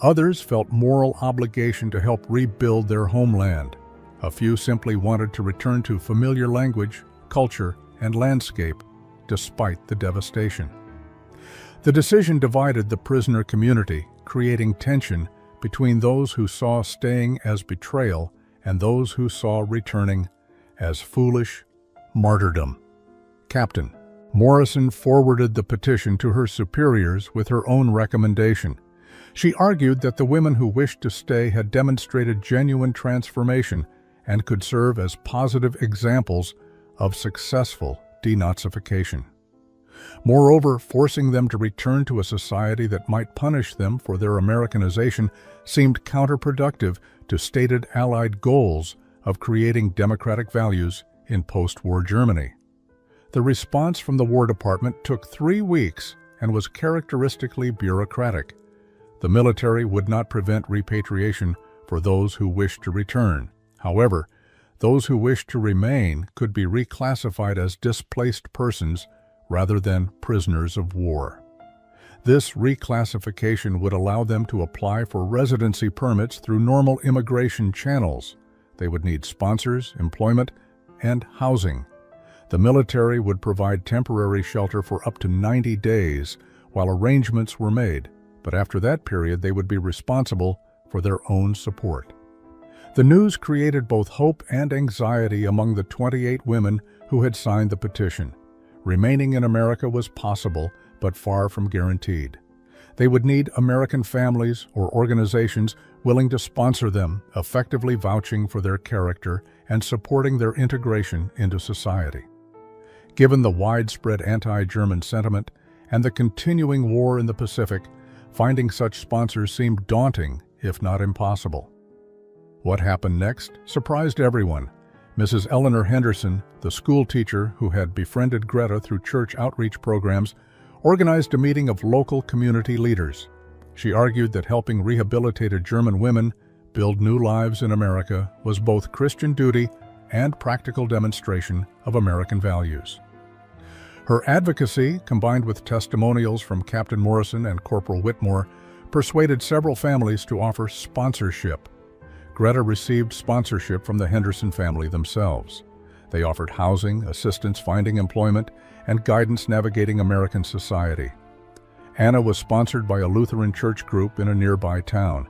Others felt moral obligation to help rebuild their homeland. A few simply wanted to return to familiar language, culture, and landscape, despite the devastation. The decision divided the prisoner community, creating tension between those who saw staying as betrayal and those who saw returning as foolish martyrdom. Captain Morrison forwarded the petition to her superiors with her own recommendation. She argued that the women who wished to stay had demonstrated genuine transformation and could serve as positive examples of successful denazification. Moreover, forcing them to return to a society that might punish them for their Americanization seemed counterproductive to stated Allied goals of creating democratic values in post-war Germany. The response from the War Department took 3 weeks and was characteristically bureaucratic. The military would not prevent repatriation for those who wished to return. However, those who wished to remain could be reclassified as displaced persons rather than prisoners of war. This reclassification would allow them to apply for residency permits through normal immigration channels. They would need sponsors, employment, and housing. The military would provide temporary shelter for up to 90 days while arrangements were made, but after that period they would be responsible for their own support. The news created both hope and anxiety among the 28 women who had signed the petition. Remaining in America was possible, but far from guaranteed. They would need American families or organizations willing to sponsor them, effectively vouching for their character and supporting their integration into society. Given the widespread anti-German sentiment and the continuing war in the Pacific, finding such sponsors seemed daunting, if not impossible. What happened next surprised everyone. Mrs. Eleanor Henderson, the school teacher who had befriended Greta through church outreach programs, organized a meeting of local community leaders. She argued that helping rehabilitated German women build new lives in America was both Christian duty and practical demonstration of American values. Her advocacy, combined with testimonials from Captain Morrison and Corporal Whitmore, persuaded several families to offer sponsorship. Greta received sponsorship from the Henderson family themselves. They offered housing, assistance finding employment, and guidance navigating American society. Anna was sponsored by a Lutheran church group in a nearby town.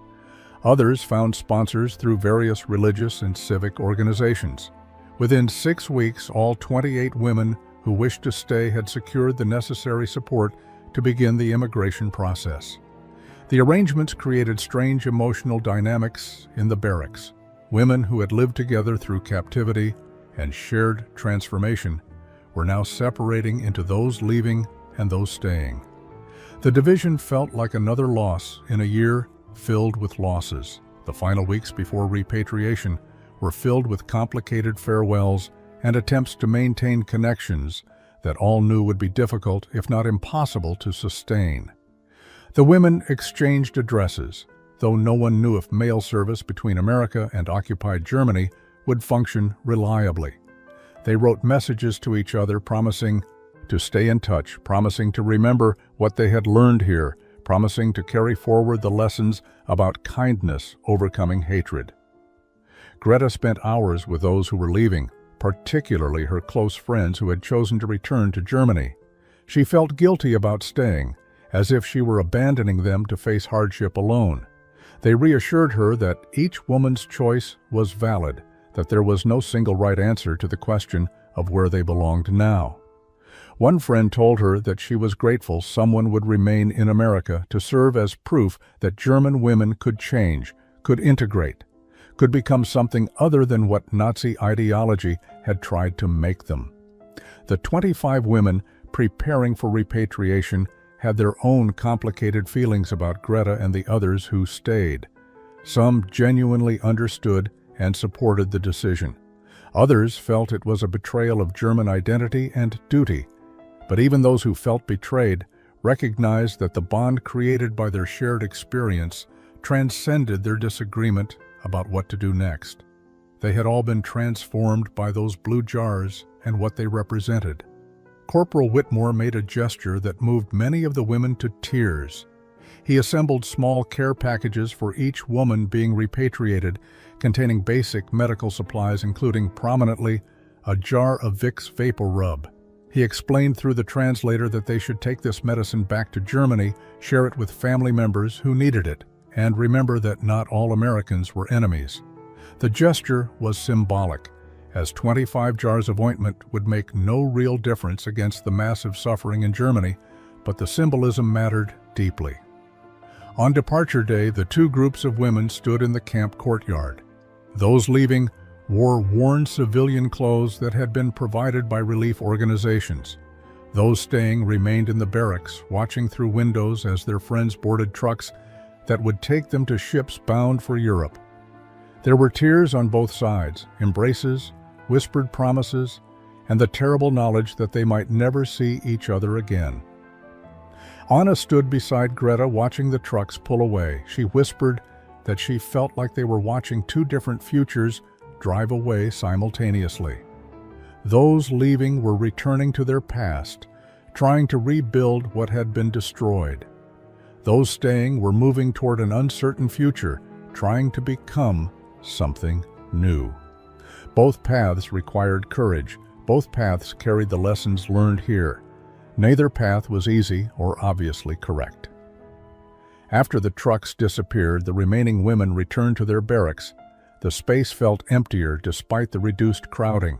Others found sponsors through various religious and civic organizations. Within 6 weeks, all 28 women who wished to stay had secured the necessary support to begin the immigration process. The arrangements created strange emotional dynamics in the barracks. Women who had lived together through captivity and shared transformation were now separating into those leaving and those staying. The division felt like another loss in a year filled with losses. The final weeks before repatriation were filled with complicated farewells and attempts to maintain connections that all knew would be difficult, if not impossible, to sustain. The women exchanged addresses, though no one knew if mail service between America and occupied Germany would function reliably. They wrote messages to each other promising to stay in touch, promising to remember what they had learned here, promising to carry forward the lessons about kindness overcoming hatred. Greta spent hours with those who were leaving, particularly her close friends who had chosen to return to Germany. She felt guilty about staying, as if she were abandoning them to face hardship alone. They reassured her that each woman's choice was valid, that there was no single right answer to the question of where they belonged now. One friend told her that she was grateful someone would remain in America to serve as proof that German women could change, could integrate, could become something other than what Nazi ideology had tried to make them. The 25 women preparing for repatriation had their own complicated feelings about Greta and the others who stayed. Some genuinely understood and supported the decision. Others felt it was a betrayal of German identity and duty. But even those who felt betrayed recognized that the bond created by their shared experience transcended their disagreement about what to do next. They had all been transformed by those blue jars and what they represented. Corporal Whitmore made a gesture that moved many of the women to tears. He assembled small care packages for each woman being repatriated, containing basic medical supplies including, prominently, a jar of Vicks VapoRub. He explained through the translator that they should take this medicine back to Germany, share it with family members who needed it, and remember that not all Americans were enemies. The gesture was symbolic, as 25 jars of ointment would make no real difference against the massive suffering in Germany, but the symbolism mattered deeply. On departure day, the two groups of women stood in the camp courtyard. Those leaving wore worn civilian clothes that had been provided by relief organizations. Those staying remained in the barracks, watching through windows as their friends boarded trucks that would take them to ships bound for Europe. There were tears on both sides, embraces, whispered promises, and the terrible knowledge that they might never see each other again. Anna stood beside Greta watching the trucks pull away. She whispered that she felt like they were watching two different futures drive away simultaneously. Those leaving were returning to their past, trying to rebuild what had been destroyed. Those staying were moving toward an uncertain future, trying to become something new. Both paths required courage. Both paths carried the lessons learned here. Neither path was easy or obviously correct. After the trucks disappeared, the remaining women returned to their barracks. The space felt emptier despite the reduced crowding.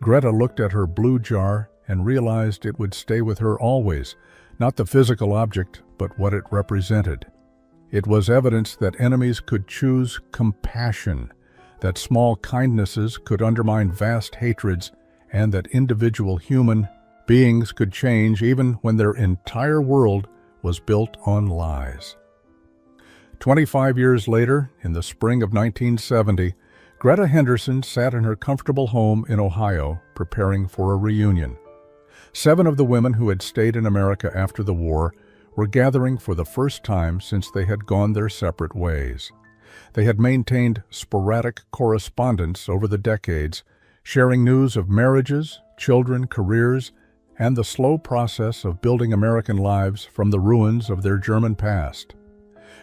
Greta looked at her blue jar and realized it would stay with her always, not the physical object, but what it represented. It was evidence that enemies could choose compassion, that small kindnesses could undermine vast hatreds, and that individual human beings could change even when their entire world was built on lies. 25 years later, in the spring of 1970, Greta Henderson sat in her comfortable home in Ohio, preparing for a reunion. 7 of the women who had stayed in America after the war were gathering for the first time since they had gone their separate ways. They had maintained sporadic correspondence over the decades, sharing news of marriages, children, careers, and the slow process of building American lives from the ruins of their German past.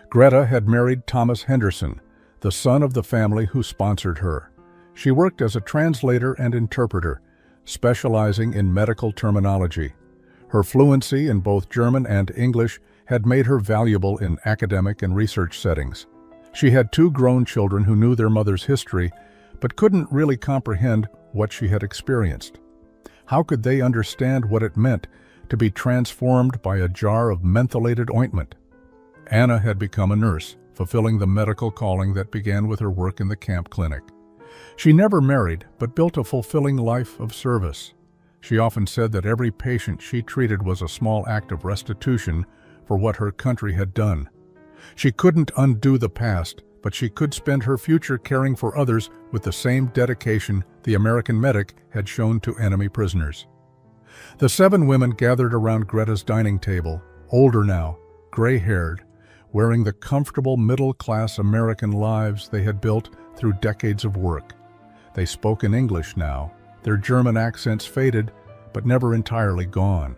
Greta had married Thomas Henderson, the son of the family who sponsored her. She worked as a translator and interpreter, specializing in medical terminology. Her fluency in both German and English had made her valuable in academic and research settings. She had 2 grown children who knew their mother's history, but couldn't really comprehend what she had experienced. How could they understand what it meant to be transformed by a jar of mentholated ointment? Anna had become a nurse, fulfilling the medical calling that began with her work in the camp clinic. She never married, but built a fulfilling life of service. She often said that every patient she treated was a small act of restitution for what her country had done. She couldn't undo the past, but she could spend her future caring for others with the same dedication the American medic had shown to enemy prisoners. The 7 women gathered around Greta's dining table, older now, gray-haired, wearing the comfortable middle-class American lives they had built through decades of work. They spoke in English now, their German accents faded, but never entirely gone.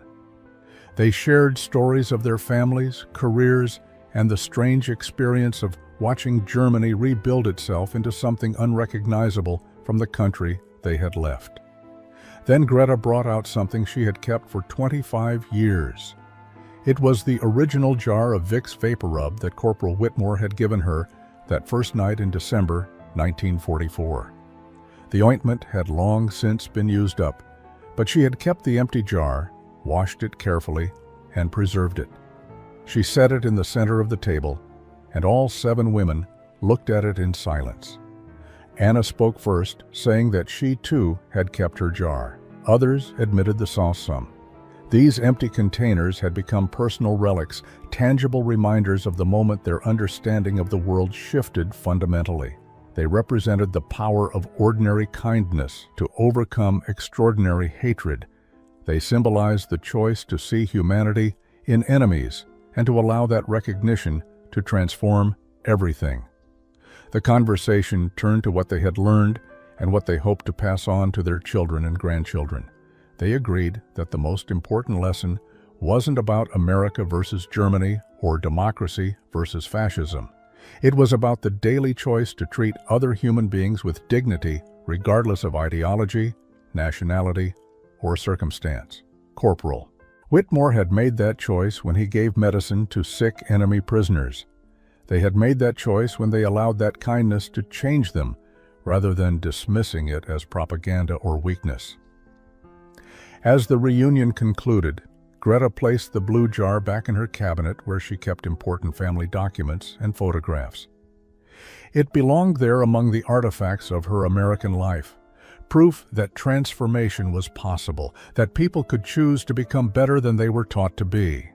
They shared stories of their families, careers, and the strange experience of watching Germany rebuild itself into something unrecognizable from the country they had left. Then Greta brought out something she had kept for 25 years. It was the original jar of Vicks VapoRub that Corporal Whitmore had given her that first night in December 1944. The ointment had long since been used up, but she had kept the empty jar, washed it carefully, and preserved it. She set it in the center of the table, and all 7 women looked at it in silence. Anna spoke first, saying that she too had kept her jar. Others admitted the sans somme. These empty containers had become personal relics, tangible reminders of the moment their understanding of the world shifted fundamentally. They represented the power of ordinary kindness to overcome extraordinary hatred. They symbolized the choice to see humanity in enemies and to allow that recognition to transform everything. The conversation turned to what they had learned and what they hoped to pass on to their children and grandchildren. They agreed that the most important lesson wasn't about America versus Germany or democracy versus fascism. It was about the daily choice to treat other human beings with dignity, regardless of ideology, nationality, or circumstance. Corporal Whitmore had made that choice when he gave medicine to sick enemy prisoners. They had made that choice when they allowed that kindness to change them, rather than dismissing it as propaganda or weakness. As the reunion concluded, Greta placed the blue jar back in her cabinet where she kept important family documents and photographs. It belonged there among the artifacts of her American life, proof that transformation was possible, that people could choose to become better than they were taught to be.